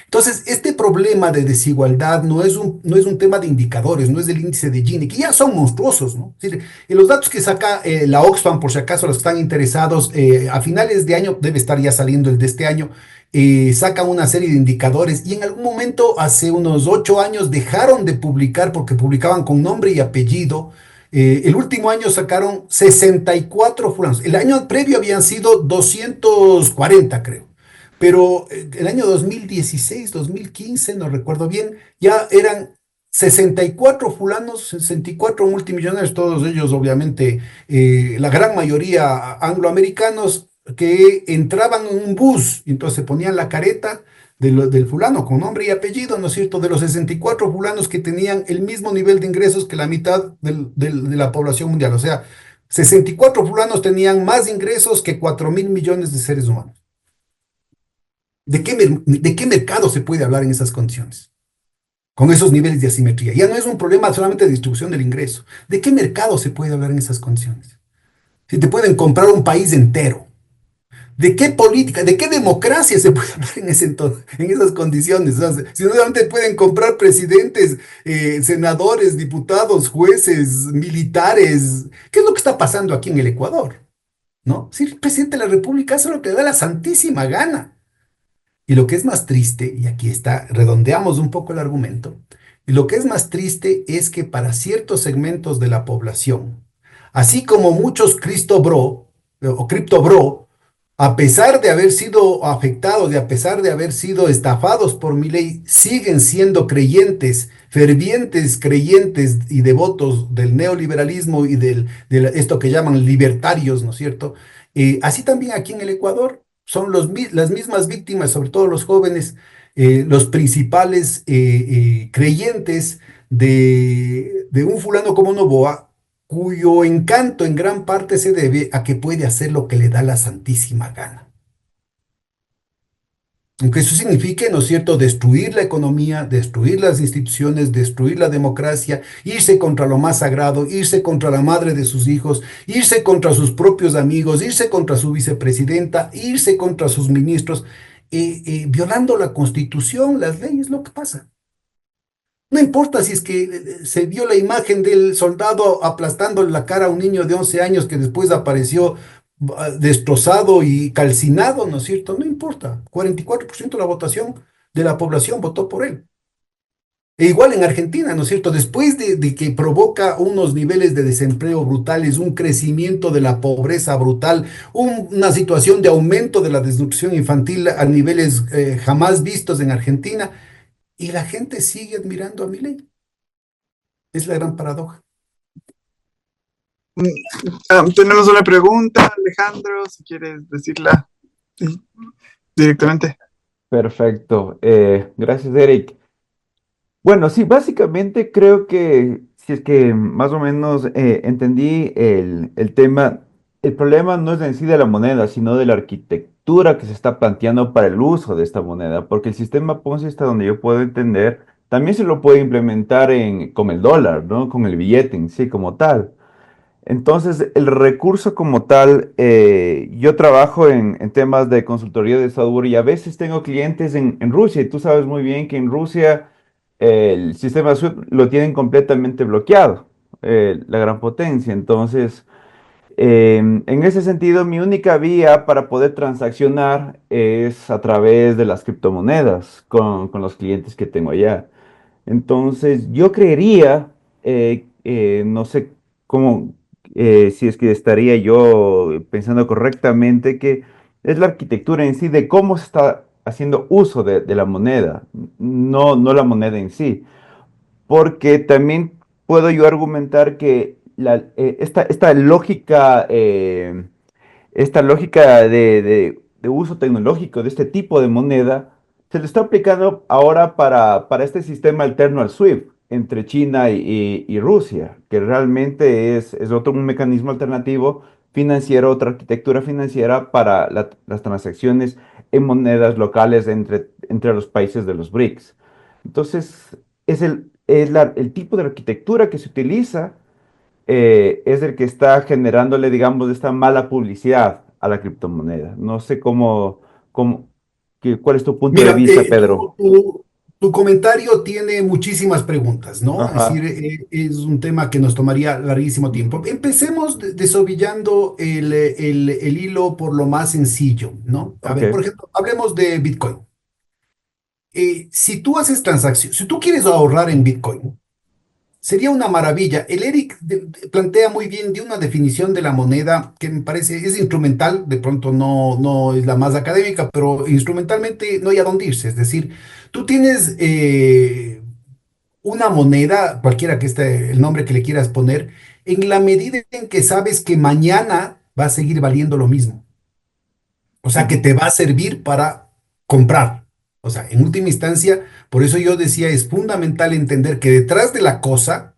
S2: Entonces, este problema de desigualdad no es un tema de indicadores, no es del índice de Gini, que ya son monstruosos, ¿no? Es decir, y los datos que saca la Oxfam, por si acaso los que están interesados, a finales de año, debe estar ya saliendo el de este año, sacan una serie de indicadores y en algún momento, hace unos 8 años, dejaron de publicar porque publicaban con nombre y apellido. El último año sacaron 64 fulanos. El año previo habían sido 240, creo. Pero el año 2016, 2015, no recuerdo bien, ya eran 64 fulanos, 64 multimillonarios, todos ellos obviamente, la gran mayoría angloamericanos, que entraban en un bus, y entonces se ponían la careta del fulano con nombre y apellido, ¿no es cierto? De los 64 fulanos que tenían el mismo nivel de ingresos que la mitad de la población mundial. O sea, 64 fulanos tenían más ingresos que 4.000 millones de seres humanos. ¿De qué mercado se puede hablar en esas condiciones? Con esos niveles de asimetría. Ya no es un problema solamente de distribución del ingreso. ¿De qué mercado se puede hablar en esas condiciones? Si te pueden comprar un país entero. ¿De qué política, de qué democracia se puede hablar en esas condiciones? O sea, si no solamente pueden comprar presidentes, senadores, diputados, jueces, militares. ¿Qué es lo que está pasando aquí en el Ecuador? ¿No? Si el presidente de la República hace lo que le da la santísima gana. Y lo que es más triste, y aquí está, redondeamos un poco el argumento, y lo que es más triste es que para ciertos segmentos de la población, así como muchos Cristo Bro o Crypto Bro, a pesar de haber sido afectados y a pesar de haber sido estafados por mi ley, siguen siendo creyentes, fervientes creyentes y devotos del neoliberalismo y esto que llaman libertarios, ¿no es cierto? Así también aquí en el Ecuador son las mismas víctimas, sobre todo los jóvenes, los principales creyentes de un fulano como Noboa, cuyo encanto en gran parte se debe a que puede hacer lo que le da la santísima gana. Aunque eso signifique, ¿no es cierto?, destruir la economía, destruir las instituciones, destruir la democracia, irse contra lo más sagrado, irse contra la madre de sus hijos, irse contra sus propios amigos, irse contra su vicepresidenta, irse contra sus ministros, violando la constitución, las leyes, lo que pasa. No importa si es que se vio la imagen del soldado aplastándole la cara a un niño de 11 años que después apareció destrozado y calcinado, ¿no es cierto? No importa. 44% de la votación de la población votó por él. E igual en Argentina, ¿no es cierto? Después de que provoca unos niveles de desempleo brutales, un crecimiento de la pobreza brutal, una situación de aumento de la desnutrición infantil a niveles jamás vistos en Argentina, y la gente sigue admirando a Milei. Es la gran paradoja.
S1: Mm, tenemos una pregunta, Alejandro, si quieres decirla directamente.
S3: Perfecto. Gracias, Eric. Bueno, sí, básicamente creo que si es que más o menos entendí el tema, el problema no es en sí de la moneda, sino de la arquitectura que se está planteando para el uso de esta moneda, porque el sistema Ponzi, hasta donde yo puedo entender, también se lo puede implementar con el dólar, ¿no? Con el billete en sí como tal. Entonces, el recurso como tal, yo trabajo en temas de consultoría de software y a veces tengo clientes en Rusia y tú sabes muy bien que en Rusia el sistema SWIFT lo tienen completamente bloqueado, la gran potencia. Entonces, en ese sentido, mi única vía para poder transaccionar es a través de las criptomonedas con los clientes que tengo allá. Entonces, yo creería, no sé cómo, si es que estaría yo pensando correctamente, que es la arquitectura en sí de cómo se está haciendo uso de la moneda, no la moneda en sí. Porque también puedo yo argumentar que esta lógica esta lógica de uso tecnológico de este tipo de moneda se le está aplicando ahora para este sistema alterno al SWIFT entre China y Rusia, que realmente es otro un mecanismo alternativo financiero, otra arquitectura financiera para las transacciones en monedas locales entre los países de los BRICS. Entonces, el tipo de arquitectura que se utiliza es el que está generándole, digamos, esta mala publicidad a la criptomoneda. No sé cómo, cuál es tu punto de
S2: Mira,
S3: vista, Pedro.
S2: tu comentario tiene muchísimas preguntas, ¿no? Es decir,
S3: Ajá,
S2: es un tema que nos tomaría larguísimo tiempo. Empecemos desovillando el hilo por lo más sencillo, ¿no? A
S3: ok.
S2: ver, por ejemplo, hablemos de Bitcoin. Si tú haces transacciones, si tú quieres ahorrar en Bitcoin, sería una maravilla. El Eric plantea muy bien de una definición de la moneda que me parece es instrumental, de pronto no es la más académica, pero instrumentalmente no hay a dónde irse. Es decir, tú tienes una moneda, cualquiera que esté el nombre que le quieras poner, en la medida en que sabes que mañana va a seguir valiendo lo mismo. O sea, que
S3: Ujú.
S2: te va a servir para comprar. O sea, en última instancia, por eso yo decía, es fundamental entender que detrás de la cosa,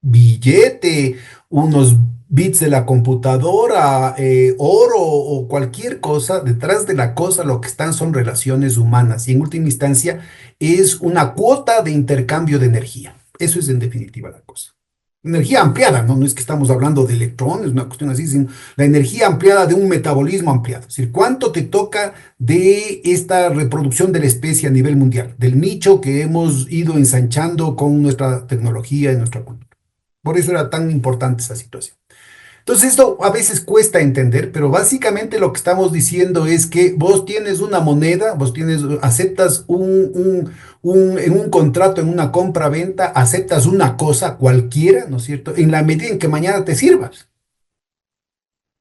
S2: billete, unos bits de la computadora, oro o cualquier cosa, detrás de la cosa lo que están son relaciones humanas y en última instancia es una cuota de intercambio de energía. Eso es en definitiva la cosa. Energía ampliada, ¿no? No es que estamos hablando de electrones, una cuestión así, sino la energía ampliada de un metabolismo ampliado. Es decir, ¿cuánto te toca de esta reproducción de la especie a nivel mundial? Del nicho que hemos ido ensanchando con nuestra tecnología y nuestra cultura. Por eso era tan importante esa situación. Entonces esto a veces cuesta entender, pero básicamente lo que estamos diciendo es que vos tienes una moneda, vos tienes, aceptas en un contrato, en una compra-venta, aceptas una cosa cualquiera, ¿no es cierto? En la medida en que mañana te sirvas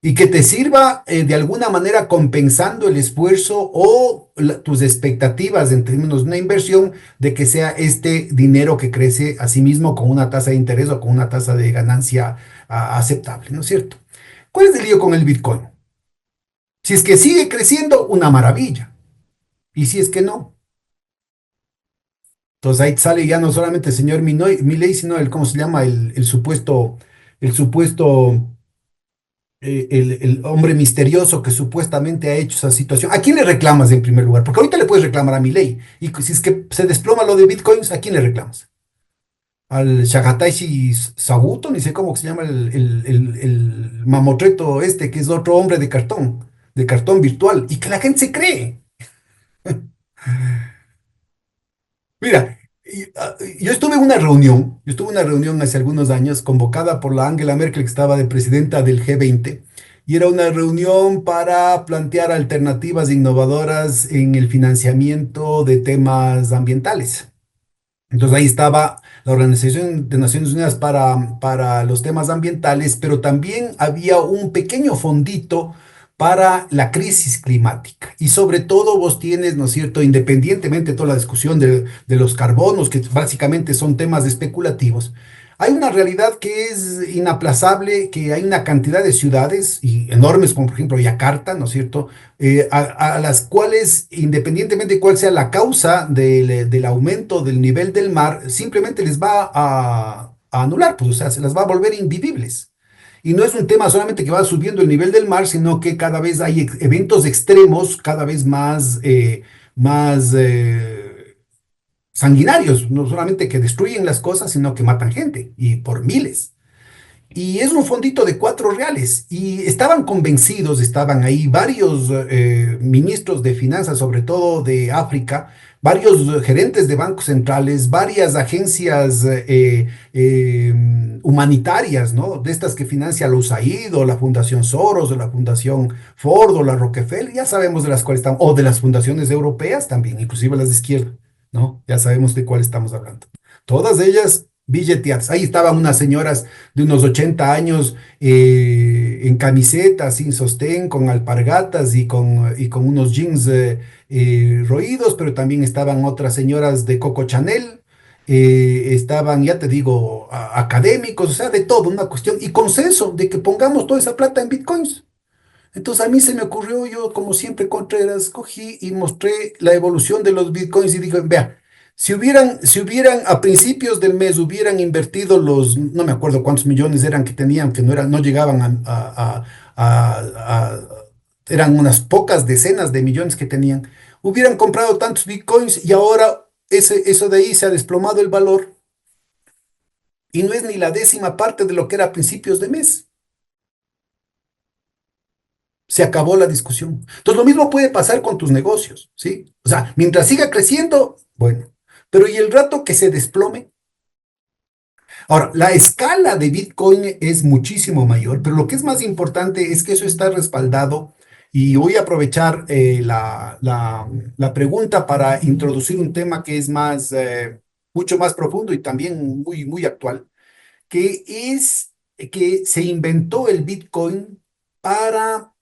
S2: y que te sirva de alguna manera compensando el esfuerzo o tus expectativas en términos de una inversión de que sea este dinero que crece a sí mismo con una tasa de interés o con una tasa de ganancia aceptable, ¿no es cierto? ¿Cuál es el lío con el Bitcoin? Si es que sigue creciendo, una maravilla. Y si es que no, entonces ahí sale ya no solamente el señor Milei, sino el, ¿cómo se llama? El supuesto el hombre misterioso que supuestamente ha hecho esa situación. ¿A quién le reclamas en primer lugar? Porque ahorita le puedes reclamar a Milei. Y si es que se desploma lo de Bitcoins, ¿a quién le reclamas? Al Shagataishi Sabuto, ni sé cómo se llama el mamotreto este, que es otro hombre de cartón virtual, y que la gente se cree. Mira, yo estuve en una reunión hace algunos años convocada por la Angela Merkel, que estaba de presidenta del G20, y era una reunión para plantear alternativas innovadoras en el financiamiento de temas ambientales. Entonces ahí estaba la Organización de Naciones Unidas para los temas ambientales, pero también había un pequeño fondito para la crisis climática. Y sobre todo vos tienes, ¿no es cierto?, independientemente de toda la discusión de los carbonos, que básicamente son temas especulativos, hay una realidad que es inaplazable, que hay una cantidad de ciudades y enormes, como por ejemplo Yakarta, ¿no es cierto? A las cuales, independientemente de cuál sea la causa del aumento del nivel del mar, simplemente les va a anular, pues, o sea, se las va a volver invivibles. Y no es un tema solamente que va subiendo el nivel del mar, sino que cada vez hay eventos extremos, cada vez más sanguinarios, no solamente que destruyen las cosas, sino que matan gente, y por miles. Y es un fondito de R$ 4. Y estaban convencidos, estaban ahí varios ministros de finanzas, sobre todo de África, varios gerentes de bancos centrales, varias agencias humanitarias, ¿no? De estas que financia la USAID o la Fundación Soros o la Fundación Ford o la Rockefeller, ya sabemos de las cuales están, o de las fundaciones europeas también, inclusive las de izquierda, ¿no? Ya sabemos de cuál estamos hablando. Todas ellas billeteadas. Ahí estaban unas señoras de unos 80 años en camisetas, sin sostén, con alpargatas y con unos jeans roídos, pero también estaban otras señoras de Coco Chanel, estaban, ya te digo, académicos, o sea, de todo, una cuestión, y consenso de que pongamos toda esa plata en bitcoins. Entonces a mí se me ocurrió, yo como siempre Contreras, cogí y mostré la evolución de los bitcoins y dije, vea, si hubieran a principios del mes hubieran invertido no me acuerdo cuántos millones eran que tenían, que no llegaban eran unas pocas decenas de millones que tenían, hubieran comprado tantos bitcoins y ahora eso de ahí se ha desplomado el valor y no es ni la décima parte de lo que era a principios de mes. Se acabó la discusión. Entonces, lo mismo puede pasar con tus negocios, ¿sí? O sea, mientras siga creciendo, bueno, pero ¿y el rato que se desplome? Ahora, la escala de Bitcoin es muchísimo mayor, pero lo que es más importante es que eso está respaldado y voy a aprovechar la pregunta para introducir un tema que es mucho más profundo y también muy, muy actual, que es que se inventó el Bitcoin para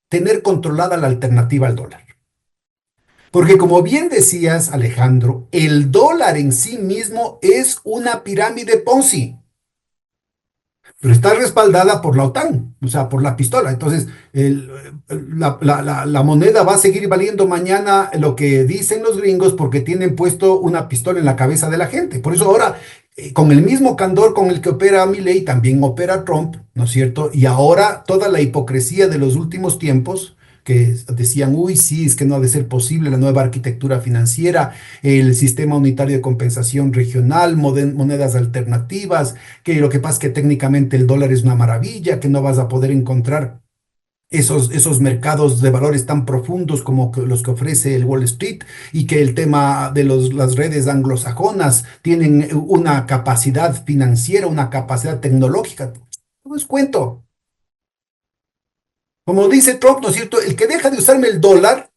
S2: tener controlada la alternativa al dólar. Porque como bien decías, Alejandro, el dólar en sí mismo es una pirámide Ponzi, pero está respaldada por la OTAN, o sea, por la pistola. Entonces, la moneda va a seguir valiendo mañana lo que dicen los gringos porque tienen puesto una pistola en la cabeza de la gente. Por eso ahora, con el mismo candor con el que opera Milei, también opera Trump, ¿no es cierto? Y ahora toda la hipocresía de los últimos tiempos que decían, uy, sí, es que no ha de ser posible la nueva arquitectura financiera, el sistema unitario de compensación regional, monedas alternativas, que lo que pasa es que técnicamente el dólar es una maravilla, que no vas a poder encontrar esos mercados de valores tan profundos como los que ofrece el Wall Street y que el tema de las redes anglosajonas tienen una capacidad financiera, una capacidad tecnológica. No es cuento. Como dice Trump, ¿no es cierto? El que deja de usarme el dólar,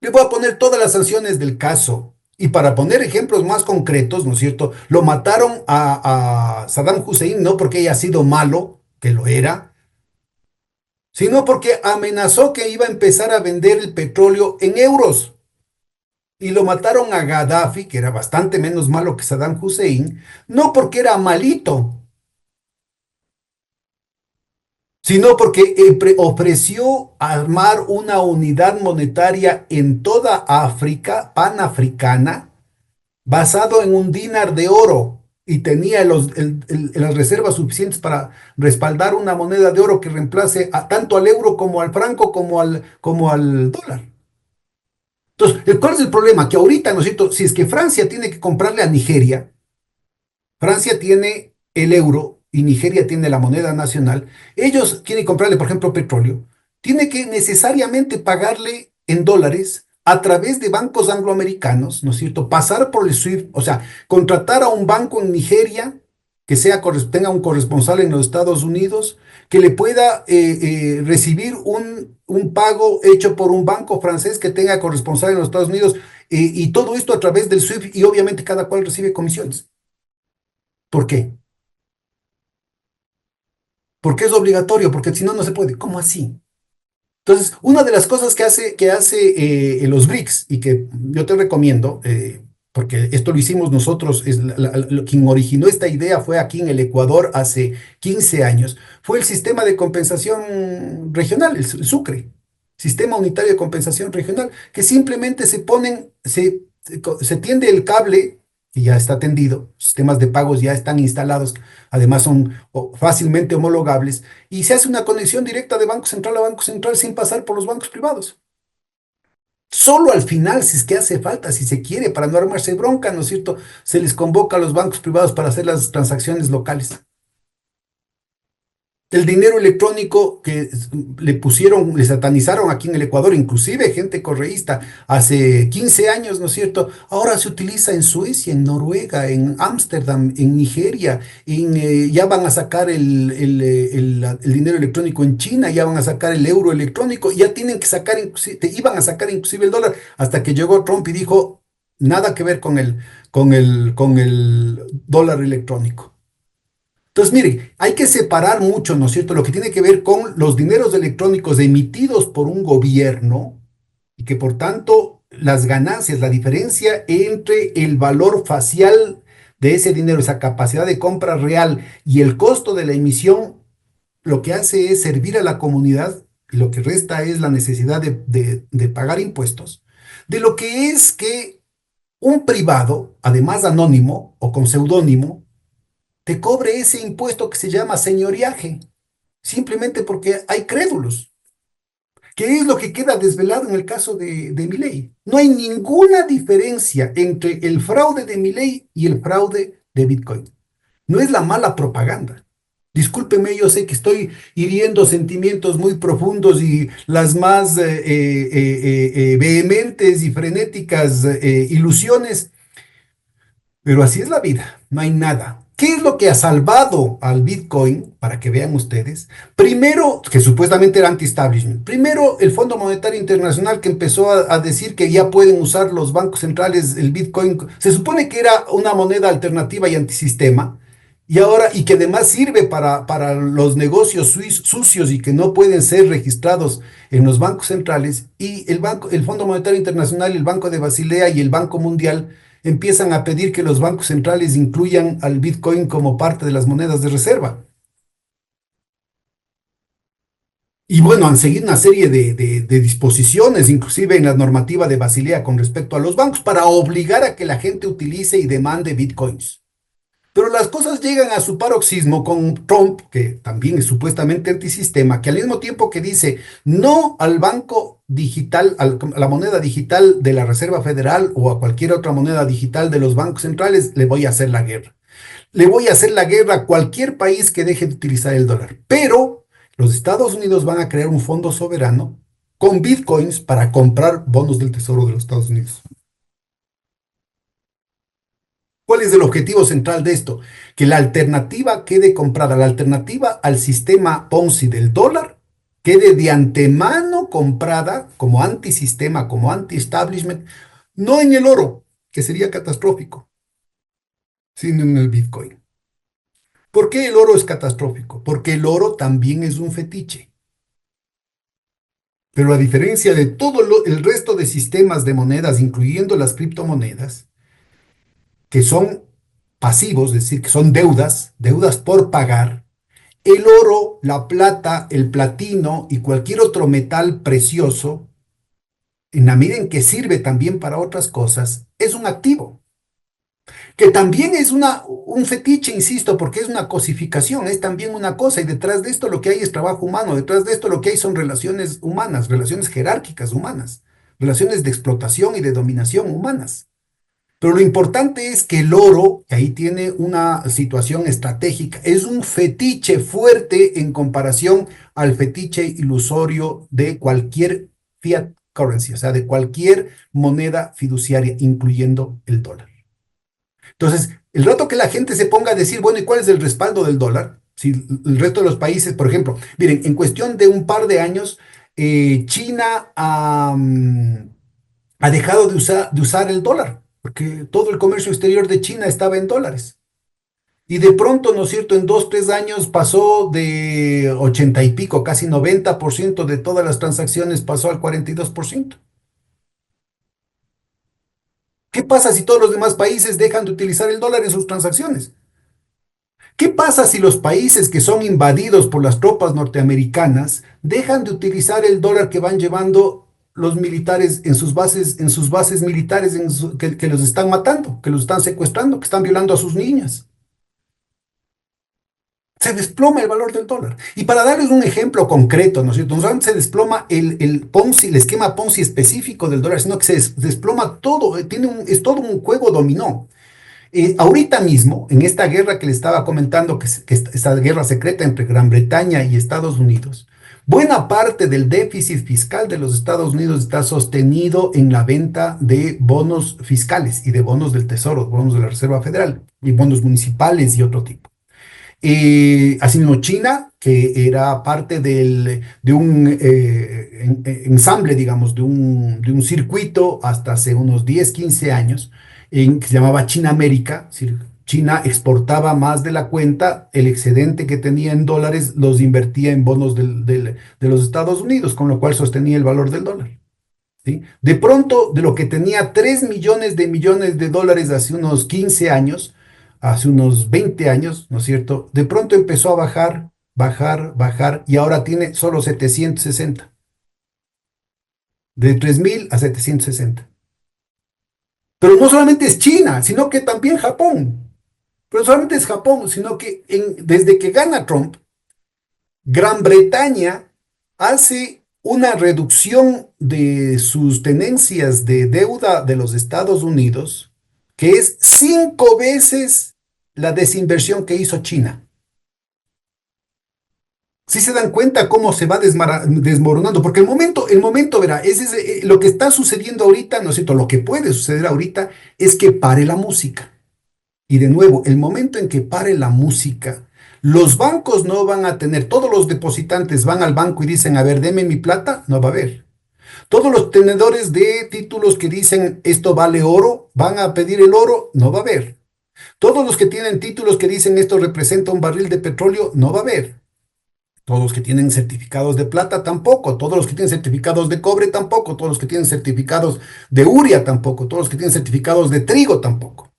S2: le voy a poner todas las sanciones del caso. Y para poner ejemplos más concretos, ¿no es cierto? Lo mataron a Saddam Hussein no porque haya sido malo, que lo era, sino porque amenazó que iba a empezar a vender el petróleo en euros. Y lo mataron a Gaddafi, que era bastante menos malo que Saddam Hussein, no porque era malito, sino porque ofreció armar una unidad monetaria en toda África, panafricana, basado en un dinar de oro y tenía las reservas suficientes para respaldar una moneda de oro que reemplace tanto al euro como al franco como al dólar. Entonces, ¿cuál es el problema? Que ahorita, ¿no es cierto? Si es que Francia tiene que comprarle a Nigeria, Francia tiene el euro y Nigeria tiene la moneda nacional, ellos quieren comprarle, por ejemplo, petróleo, tiene que necesariamente pagarle en dólares a través de bancos angloamericanos, ¿no es cierto? Pasar por el SWIFT, o sea, contratar a un banco en Nigeria que tenga un corresponsal en los Estados Unidos, que le pueda recibir un pago hecho por un banco francés que tenga corresponsal en los Estados Unidos, y todo esto a través del SWIFT y obviamente cada cual recibe comisiones. ¿Por qué? Porque es obligatorio, porque si no, no se puede. ¿Cómo así? Entonces, una de las cosas que hace los BRICS y que yo te recomiendo, porque esto lo hicimos nosotros, quien originó esta idea fue aquí en el Ecuador hace 15 años, fue el sistema de compensación regional, el Sucre, Sistema Unitario de Compensación Regional, que simplemente se ponen, se tiende el cable y ya está tendido, sistemas de pagos ya están instalados, además son fácilmente homologables, y se hace una conexión directa de Banco Central a Banco Central sin pasar por los bancos privados. Solo al final, si es que hace falta, si se quiere, para no armarse bronca, ¿no es cierto? Se les convoca a los bancos privados para hacer las transacciones locales. El dinero electrónico que le pusieron, le satanizaron aquí en el Ecuador, inclusive gente correísta, hace 15 años, ¿no es cierto? Ahora se utiliza en Suecia, en Noruega, en Ámsterdam, en Nigeria, ya van a sacar el dinero electrónico en China, ya van a sacar el euro electrónico, ya tienen que sacar, iban a sacar inclusive el dólar, hasta que llegó Trump y dijo, nada que ver con el dólar electrónico. Entonces, miren, hay que separar mucho, ¿no es cierto?, lo que tiene que ver con los dineros electrónicos emitidos por un gobierno y que por tanto las ganancias, la diferencia entre el valor facial de ese dinero, esa capacidad de compra real y el costo de la emisión, lo que hace es servir a la comunidad y lo que resta es la necesidad de pagar impuestos, de lo que es que un privado, además anónimo o con seudónimo, te cobre ese impuesto que se llama señoriaje, simplemente porque hay crédulos, que es lo que queda desvelado en el caso de Milei. No hay ninguna diferencia entre el fraude de Milei y el fraude de Bitcoin. No es la mala propaganda. Discúlpeme, yo sé que estoy hiriendo sentimientos muy profundos y las más vehementes y frenéticas ilusiones, pero así es la vida, no hay nada. ¿Qué es lo que ha salvado al Bitcoin? Para que vean ustedes. Primero, que supuestamente era anti-establishment. Primero, el Fondo Monetario Internacional que empezó a decir que ya pueden usar los bancos centrales el Bitcoin. Se supone que era una moneda alternativa y antisistema. Y ahora, y que además sirve para los negocios sucios y que no pueden ser registrados en los bancos centrales. Y el Fondo Monetario Internacional, el Banco de Basilea y el Banco Mundial empiezan a pedir que los bancos centrales incluyan al Bitcoin como parte de las monedas de reserva. Y bueno, han seguido una serie de disposiciones, inclusive en la normativa de Basilea con respecto a los bancos, para obligar a que la gente utilice y demande Bitcoins. Pero las cosas llegan a su paroxismo con Trump, que también es supuestamente antisistema, que al mismo tiempo que dice no al banco digital, a la moneda digital de la Reserva Federal o a cualquier otra moneda digital de los bancos centrales, le voy a hacer la guerra. Le voy a hacer la guerra a cualquier país que deje de utilizar el dólar. Pero los Estados Unidos van a crear un fondo soberano con bitcoins para comprar bonos del Tesoro de los Estados Unidos. ¿Cuál es el objetivo central de esto? Que la alternativa quede comprada, la alternativa al sistema Ponzi del dólar quede de antemano comprada como antisistema, como anti-establishment, no en el oro, que sería catastrófico, sino en el Bitcoin. ¿Por qué el oro es catastrófico? Porque el oro también es un fetiche. Pero a diferencia de todo el resto de sistemas de monedas, incluyendo las criptomonedas, que son pasivos, es decir, que son deudas por pagar, el oro, la plata, el platino y cualquier otro metal precioso, en la medida en que sirve también para otras cosas, es un activo, que también es un fetiche, insisto, porque es una cosificación, es también una cosa, y detrás de esto lo que hay es trabajo humano, detrás de esto lo que hay son relaciones humanas, relaciones jerárquicas humanas, relaciones de explotación y de dominación humanas. Pero lo importante es que el oro, que ahí tiene una situación estratégica, es un fetiche fuerte en comparación al fetiche ilusorio de cualquier fiat currency, o sea, de cualquier moneda fiduciaria, incluyendo el dólar. Entonces, el rato que la gente se ponga a decir, bueno, ¿y cuál es el respaldo del dólar? Si el resto de los países, por ejemplo, miren, en cuestión de un par de años, China ha dejado de usar el dólar, porque todo el comercio exterior de China estaba en dólares. Y de pronto, ¿no es cierto?, en 2, 3 años pasó de 80 y pico, casi 90% de todas las transacciones pasó al 42%. ¿Qué pasa si todos los demás países dejan de utilizar el dólar en sus transacciones? ¿Qué pasa si los países que son invadidos por las tropas norteamericanas dejan de utilizar el dólar que van llevando los militares en sus bases militares que los están matando, que los están secuestrando, que están violando a sus niñas? Se desploma el valor del dólar. Y para darles un ejemplo concreto, ¿no es cierto? No solamente se desploma el Ponzi, el esquema Ponzi específico del dólar, sino que se desploma todo, es todo un juego dominó. Ahorita mismo, en esta guerra que le estaba comentando, esta guerra secreta entre Gran Bretaña y Estados Unidos, buena parte del déficit fiscal de los Estados Unidos está sostenido en la venta de bonos fiscales y de bonos del Tesoro, bonos de la Reserva Federal y bonos municipales y otro tipo. Asimismo, China, que era parte de un ensamble, digamos, de un circuito hasta hace unos 10 15 años, que se llamaba China América. Es decir, China exportaba más de la cuenta, el excedente que tenía en dólares los invertía en bonos de los Estados Unidos, con lo cual sostenía el valor del dólar. ¿Sí? De pronto, de lo que tenía 3 millones de dólares hace unos 15 años, hace unos 20 años, ¿no es cierto? De pronto empezó a bajar, bajar, bajar, y ahora tiene solo 760. De 3.000 a 760. Pero no solamente es China, sino que también Japón. Pero no solamente es Japón, sino que desde que gana Trump, Gran Bretaña hace una reducción de sus tenencias de deuda de los Estados Unidos, que es 5 veces la desinversión que hizo China. Si se dan cuenta cómo se va desmoronando, porque el momento, verá, lo que está sucediendo ahorita, ¿no es cierto? Lo que puede suceder ahorita es que pare la música. Y de nuevo, el momento en que pare la música, los bancos no van a tener, todos los depositantes van al banco y dicen, a ver, deme mi plata, no va a haber. Todos los tenedores de títulos que dicen, esto vale oro, van a pedir el oro, no va a haber. Todos los que tienen títulos que dicen, esto representa un barril de petróleo, no va a haber. Todos los que tienen certificados de plata tampoco, todos los que tienen certificados de cobre tampoco, todos los que tienen certificados de urea tampoco, todos los que tienen certificados de trigo tampoco.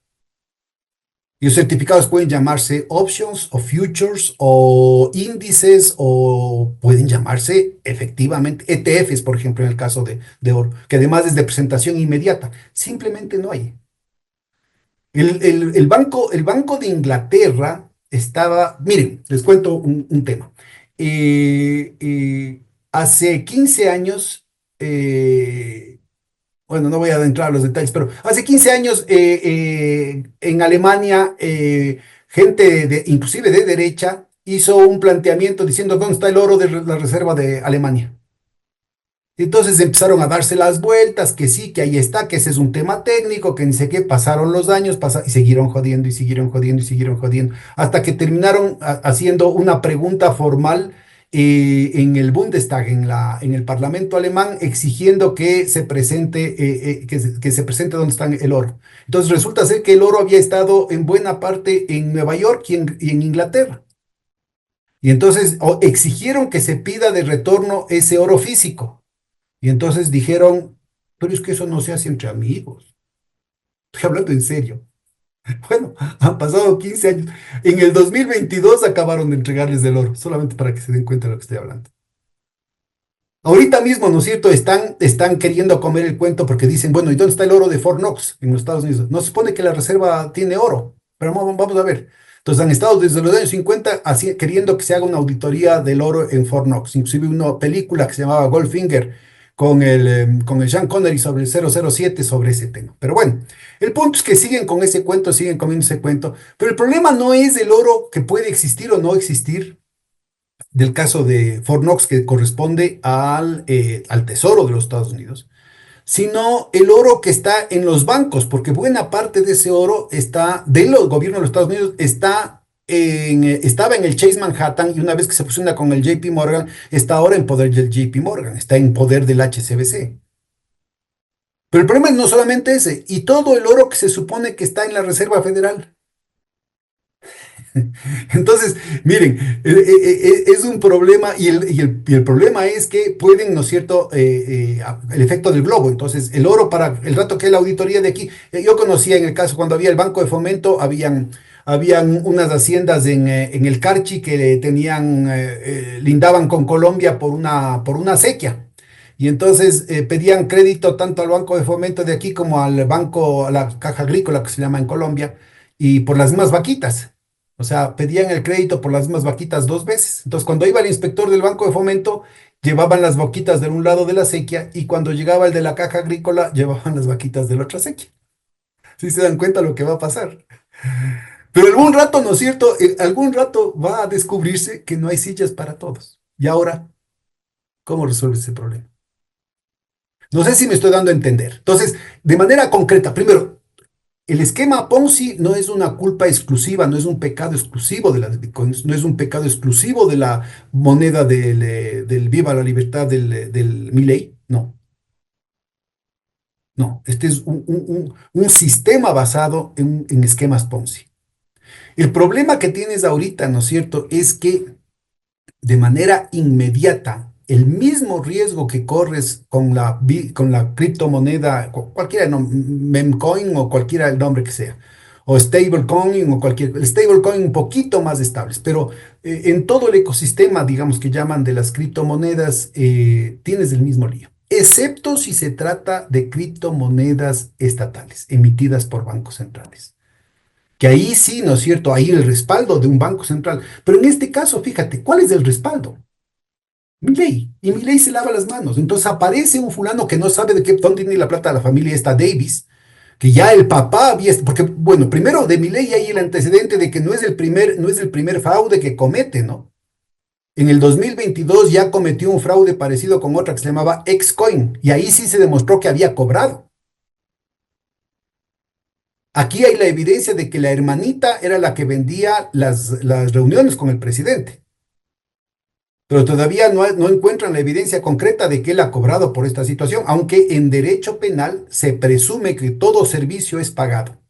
S2: Y los certificados pueden llamarse options o futures o índices o pueden llamarse efectivamente ETFs, por ejemplo, en el caso de oro, que además es de presentación inmediata. Simplemente no hay. El Banco de Inglaterra estaba, miren, les cuento un tema. Hace 15 años, bueno, no voy a adentrar a los detalles, pero hace 15 años en Alemania, gente inclusive de derecha, hizo un planteamiento diciendo dónde está el oro de la reserva de Alemania. Entonces empezaron a darse las vueltas, que sí, que ahí está, que ese es un tema técnico, que ni sé qué, pasaron los años, y siguieron jodiendo y siguieron jodiendo y siguieron jodiendo, hasta que terminaron haciendo una pregunta formal en el Bundestag, en el Parlamento alemán, exigiendo que se presente, que se presente donde está el oro. Entonces resulta ser que el oro había estado en buena parte en Nueva York y en Inglaterra. Y entonces exigieron que se pida de retorno ese oro físico. Y entonces dijeron, pero es que eso no se hace entre amigos. Estoy hablando en serio. Bueno, han pasado 15 años. En el 2022 acabaron de entregarles el oro, solamente para que se den cuenta de lo que estoy hablando. Ahorita mismo, ¿no es cierto? Están queriendo comer el cuento porque dicen, bueno, ¿y dónde está el oro de Fort Knox en los Estados Unidos? No se supone que la reserva tiene oro, pero vamos a ver. Entonces han estado desde los años 50 queriendo que se haga una auditoría del oro en Fort Knox. Inclusive una película que se llamaba Goldfinger con el Sean Connery sobre el 007 sobre ese tema. Pero bueno, el punto es que siguen con ese cuento, siguen comiendo ese cuento. Pero el problema no es el oro que puede existir o no existir del caso de Fort Knox, que corresponde al Tesoro de los Estados Unidos, sino el oro que está en los bancos, porque buena parte de ese oro de los gobiernos de los Estados Unidos estaba en el Chase Manhattan y una vez que se fusiona con el JP Morgan, está ahora en poder del JP Morgan, está en poder del HSBC. Pero el problema es no solamente ese, y todo el oro que se supone que está en la Reserva Federal. Entonces, miren, es un problema y el problema es que pueden, ¿no es cierto?, el efecto del globo. Entonces, el oro para el rato que la auditoría de aquí, yo conocía en el caso cuando había el Banco de Fomento, habían unas haciendas en el Carchi que lindaban con Colombia por una sequía. Y entonces pedían crédito tanto al Banco de Fomento de aquí como al banco, a la Caja Agrícola que se llama en Colombia, y por las mismas vaquitas. O sea, pedían el crédito por las mismas vaquitas dos veces. Entonces, cuando iba el inspector del Banco de Fomento, llevaban las vaquitas de un lado de la sequía y cuando llegaba el de la Caja Agrícola, llevaban las vaquitas de la otra sequía. ¿Sí se dan cuenta lo que va a pasar? Pero algún rato, ¿no es cierto? Algún rato va a descubrirse que no hay sillas para todos. Y ahora, ¿cómo resuelve ese problema? No sé si me estoy dando a entender. Entonces, de manera concreta, primero, el esquema Ponzi no es una culpa exclusiva, no es un pecado exclusivo de las bitcoins, no es un pecado exclusivo de la moneda del Viva la Libertad del Milei. No, no. Este es un sistema basado en esquemas Ponzi. El problema que tienes ahorita, ¿no es cierto?, es que de manera inmediata el mismo riesgo que corres con la criptomoneda, cualquiera, no, memcoin o cualquiera el nombre que sea, o stablecoin o el stablecoin un poquito más estables, pero en todo el ecosistema, digamos que llaman de las criptomonedas, tienes el mismo lío, excepto si se trata de criptomonedas estatales emitidas por bancos centrales. Que ahí sí, ¿no es cierto? Ahí el respaldo de un banco central. Pero en este caso, fíjate, ¿cuál es el respaldo? Milei. Y Milei se lava las manos. Entonces aparece un fulano que no sabe dónde tiene la plata de la familia esta Davis, que ya el papá porque, bueno, primero de Milei hay el antecedente de que no es el primer fraude que comete, ¿no? En el 2022 ya cometió un fraude parecido con otra que se llamaba Xcoin, y ahí sí se demostró que había cobrado. Aquí hay la evidencia de que la hermanita era la que vendía las reuniones con el presidente, pero todavía no encuentran la evidencia concreta de que él ha cobrado por esta situación, aunque en derecho penal se presume que todo servicio es pagado.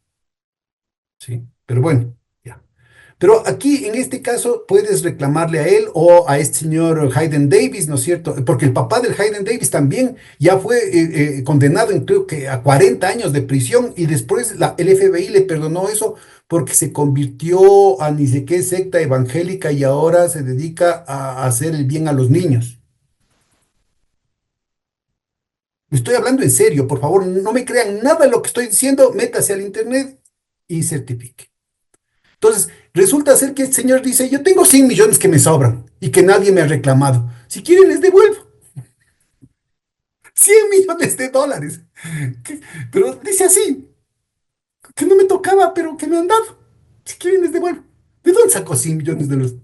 S2: ¿Sí? Pero bueno, ya. Pero aquí, en este caso, puedes reclamarle a él o a este señor Hayden Davis, ¿no es cierto? Porque el papá del Hayden Davis también ya fue condenado, creo que a 40 años de prisión y después el FBI le perdonó eso porque se convirtió a ni sé qué secta evangélica y ahora se dedica a hacer el bien a los niños. Estoy hablando en serio, por favor, no me crean nada de lo que estoy diciendo, métase al internet y certifique. Entonces, resulta ser que el señor dice, yo tengo 100 millones que me sobran y que nadie me ha reclamado. Si quieren, les devuelvo 100 millones de dólares. Pero dice así, que no me tocaba, pero que me han dado. Si quieren, les devuelvo. ¿De dónde sacó 100 millones de los?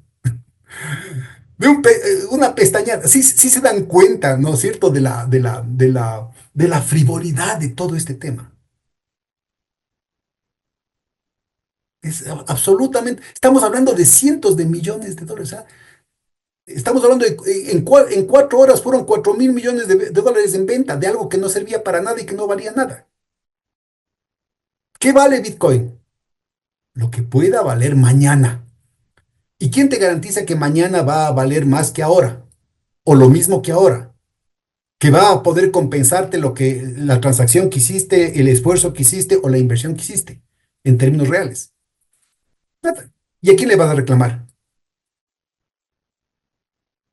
S2: Una pestañada. Sí, sí se dan cuenta, ¿no es cierto?, de la frivolidad de todo este tema. Es absolutamente, estamos hablando de cientos de millones de dólares. ¿Ah? Estamos hablando en 4 horas fueron 4.000 millones de dólares en venta de algo que no servía para nada y que no valía nada. ¿Qué vale Bitcoin? Lo que pueda valer mañana. ¿Y quién te garantiza que mañana va a valer más que ahora? O lo mismo que ahora. Que va a poder compensarte la transacción que hiciste, el esfuerzo que hiciste o la inversión que hiciste en términos reales. Nada. ¿Y a quién le vas a reclamar?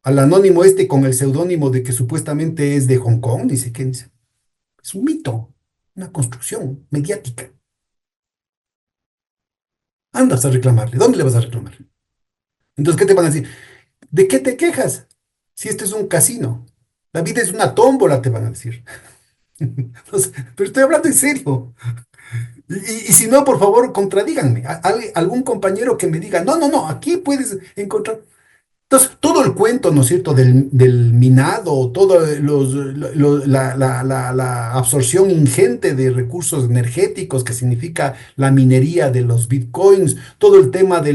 S2: Al anónimo este con el seudónimo de que supuestamente es de Hong Kong, dice que es un mito, una construcción mediática. Andas a reclamarle. ¿Dónde le vas a reclamar? Entonces, ¿qué te van a decir? ¿De qué te quejas? Si esto es un casino. La vida es una tómbola, te van a decir. Entonces, pero estoy hablando en serio. Y si no, por favor, contradíganme. Algún compañero que me diga, no, no, no, aquí puedes encontrar. Entonces, todo el cuento, ¿no es cierto?, del minado, toda la absorción ingente de recursos energéticos que significa la minería de los bitcoins, todo el tema de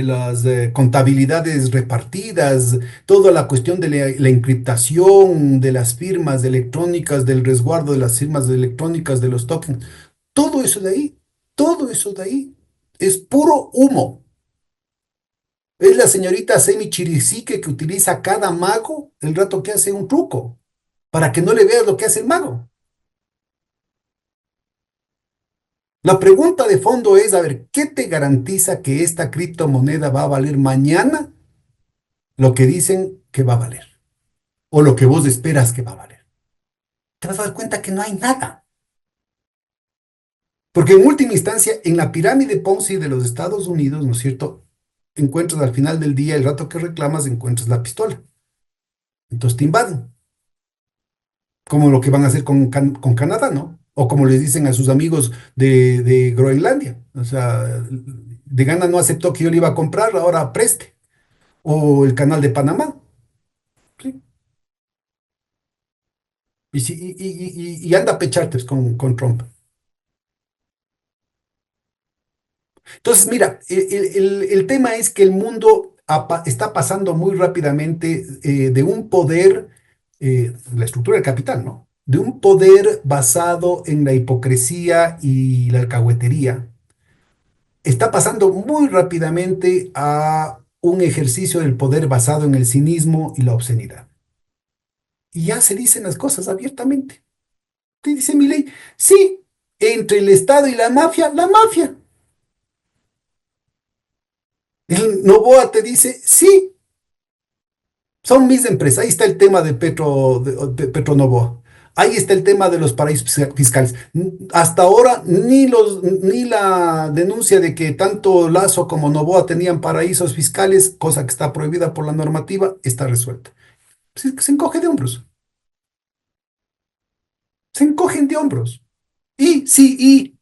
S2: las contabilidades repartidas, toda la cuestión de la encriptación de las firmas electrónicas, del resguardo de las firmas electrónicas de los tokens, todo eso de ahí es puro humo. Es la señorita Semi Chirisique que utiliza cada mago el rato que hace un truco, para que no le veas lo que hace el mago. La pregunta de fondo es, a ver, ¿qué te garantiza que esta criptomoneda va a valer mañana lo que dicen que va a valer? O lo que vos esperas que va a valer. Te vas a dar cuenta que no hay nada. Porque en última instancia, en la pirámide Ponzi de los Estados Unidos, ¿no es cierto? Encuentras al final del día, el rato que reclamas, encuentras la pistola. Entonces te invaden. Como lo que van a hacer con Canadá, ¿no? O como les dicen a sus amigos de Groenlandia. O sea, de Gana no aceptó que yo le iba a comprar, ahora preste. O el canal de Panamá. ¿Sí? Y anda a pechartes con Trump. Entonces, mira, el tema es que el mundo está pasando muy rápidamente de un poder, la estructura del capital, ¿no? De un poder basado en la hipocresía y la alcahuetería, está pasando muy rápidamente a un ejercicio del poder basado en el cinismo y la obscenidad. Y ya se dicen las cosas abiertamente. Te dice Milei, sí, entre el Estado y la mafia. El Noboa te dice, sí, son mis empresas. Ahí está el tema de Petro Noboa. Ahí está el tema de los paraísos fiscales. Hasta ahora ni la denuncia de que tanto Lazo como Noboa tenían paraísos fiscales, cosa que está prohibida por la normativa, está resuelta. Se encoge de hombros. Se encogen de hombros. Y sí,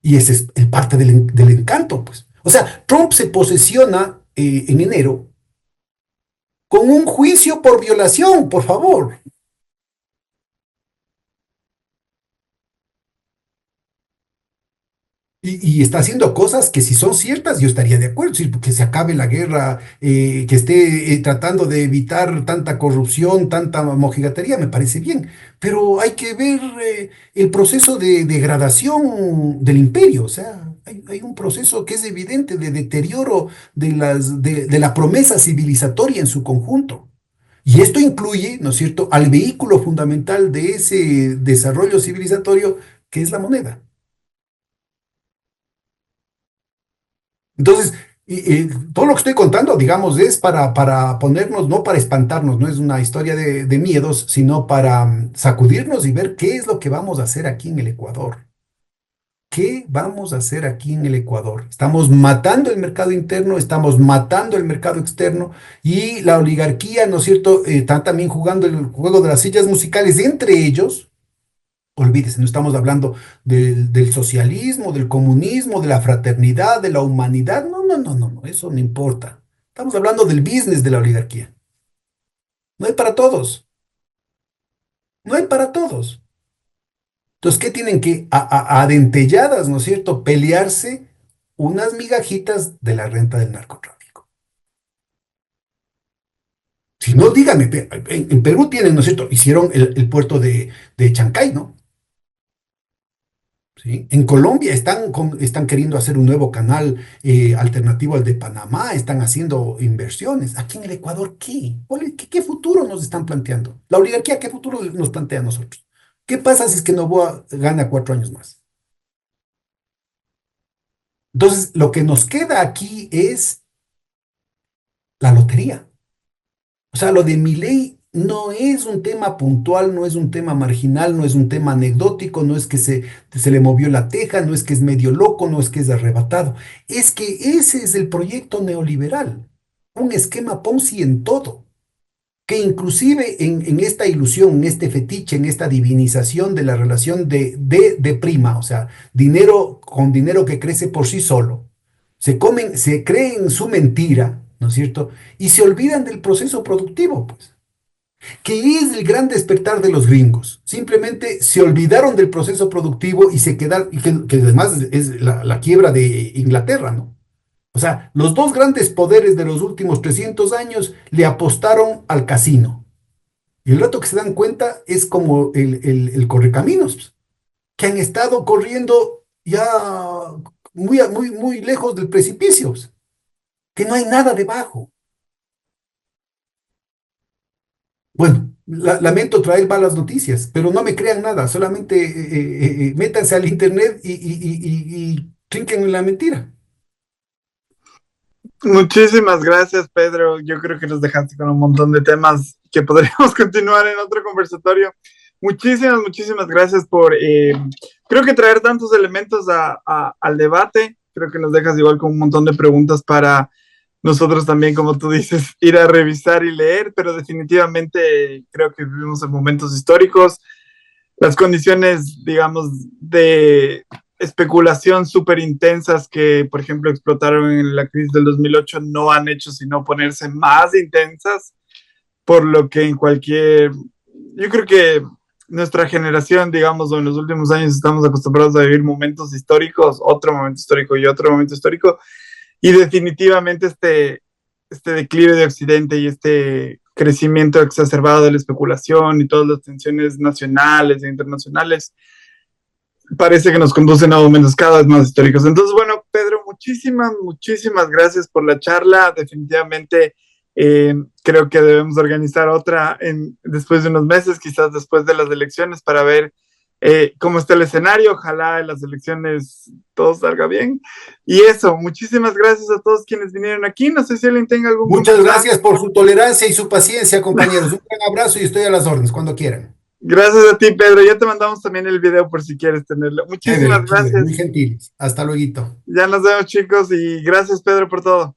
S2: y ese es el parte del encanto, pues. O sea, Trump se posesiona en enero con un juicio por violación, por favor. Y está haciendo cosas que si son ciertas yo estaría de acuerdo, sí, que se acabe la guerra, que esté tratando de evitar tanta corrupción, tanta mojigatería, me parece bien, pero hay que ver el proceso de degradación del imperio, o sea, hay un proceso que es evidente de deterioro de la promesa civilizatoria en su conjunto. Y esto incluye, ¿no es cierto?, al vehículo fundamental de ese desarrollo civilizatorio, que es la moneda. Entonces, todo lo que estoy contando, digamos, es para ponernos, no para espantarnos, no es una historia de miedos, sino para sacudirnos y ver qué es lo que vamos a hacer aquí en el Ecuador. ¿Qué vamos a hacer aquí en el Ecuador? Estamos matando el mercado interno, estamos matando el mercado externo y la oligarquía, ¿no es cierto?, está también jugando el juego de las sillas musicales entre ellos. Olvídese, no estamos hablando del socialismo, del comunismo, de la fraternidad, de la humanidad. No, no, no, no, no, eso no importa. Estamos hablando del business de la oligarquía. No hay para todos. No hay para todos. Entonces, ¿qué tienen que, a dentelladas, ¿no es cierto?, pelearse unas migajitas de la renta del narcotráfico? Si no, dígame, en Perú tienen, ¿no es cierto?, hicieron el puerto de Chancay, ¿no? ¿Sí? En Colombia están queriendo hacer un nuevo canal alternativo al de Panamá, están haciendo inversiones. Aquí en el Ecuador, ¿qué? ¿Qué futuro nos están planteando? La oligarquía, ¿qué futuro nos plantea a nosotros? ¿Qué pasa si es que Noboa gana 4 años más? Entonces, lo que nos queda aquí es la lotería. O sea, lo de Milei no es un tema puntual, no es un tema marginal, no es un tema anecdótico, no es que se le movió la teja, no es que es medio loco, no es que es arrebatado. Es que ese es el proyecto neoliberal, un esquema Ponzi en todo, que inclusive en esta ilusión, en este fetiche, en esta divinización de la relación de prima, o sea, dinero con dinero que crece por sí solo, se creen su mentira, ¿no es cierto? Y se olvidan del proceso productivo, pues, que es el gran despertar de los gringos. Simplemente se olvidaron del proceso productivo y se quedaron, y que además es la quiebra de Inglaterra, ¿no? O sea, los dos grandes poderes de los últimos 300 años le apostaron al casino. Y el rato que se dan cuenta es como el correcaminos, pues, que han estado corriendo ya muy lejos del precipicio, que no hay nada debajo. Bueno, lamento traer malas noticias, pero no me crean nada, solamente métanse al internet y trinquen en la mentira.
S1: Muchísimas gracias, Pedro. Yo creo que nos dejaste con un montón de temas que podríamos continuar en otro conversatorio. Muchísimas gracias por, creo que traer tantos elementos al debate. Creo que nos dejas igual con un montón de preguntas para nosotros también, como tú dices, ir a revisar y leer, pero definitivamente creo que vivimos en momentos históricos. Las condiciones, digamos, de especulación súper intensas que, por ejemplo, explotaron en la crisis del 2008 no han hecho sino ponerse más intensas, por lo que en cualquier, yo creo que nuestra generación, digamos, o en los últimos años estamos acostumbrados a vivir momentos históricos, otro momento histórico y otro momento histórico, y definitivamente este declive de Occidente y este crecimiento exacerbado de la especulación y todas las tensiones nacionales e internacionales parece que nos conducen a momentos cada vez más históricos. Entonces, bueno, Pedro, muchísimas gracias por la charla. Definitivamente creo que debemos organizar otra después de unos meses, quizás después de las elecciones, para ver cómo está el escenario. Ojalá en las elecciones todo salga bien. Y eso, muchísimas gracias a todos quienes vinieron aquí. No sé si alguien tenga algún
S2: Muchas
S1: comentario.
S2: gracias por su tolerancia y su paciencia, compañeros. Un gran abrazo y estoy a las órdenes cuando quieran.
S1: Gracias a ti, Pedro. Ya te mandamos también el video por si quieres tenerlo. Muchísimas
S2: Chévere, chévere, muy
S1: gracias.
S2: gentil. Hasta luego.
S1: Ya nos vemos, chicos, y gracias, Pedro, por todo.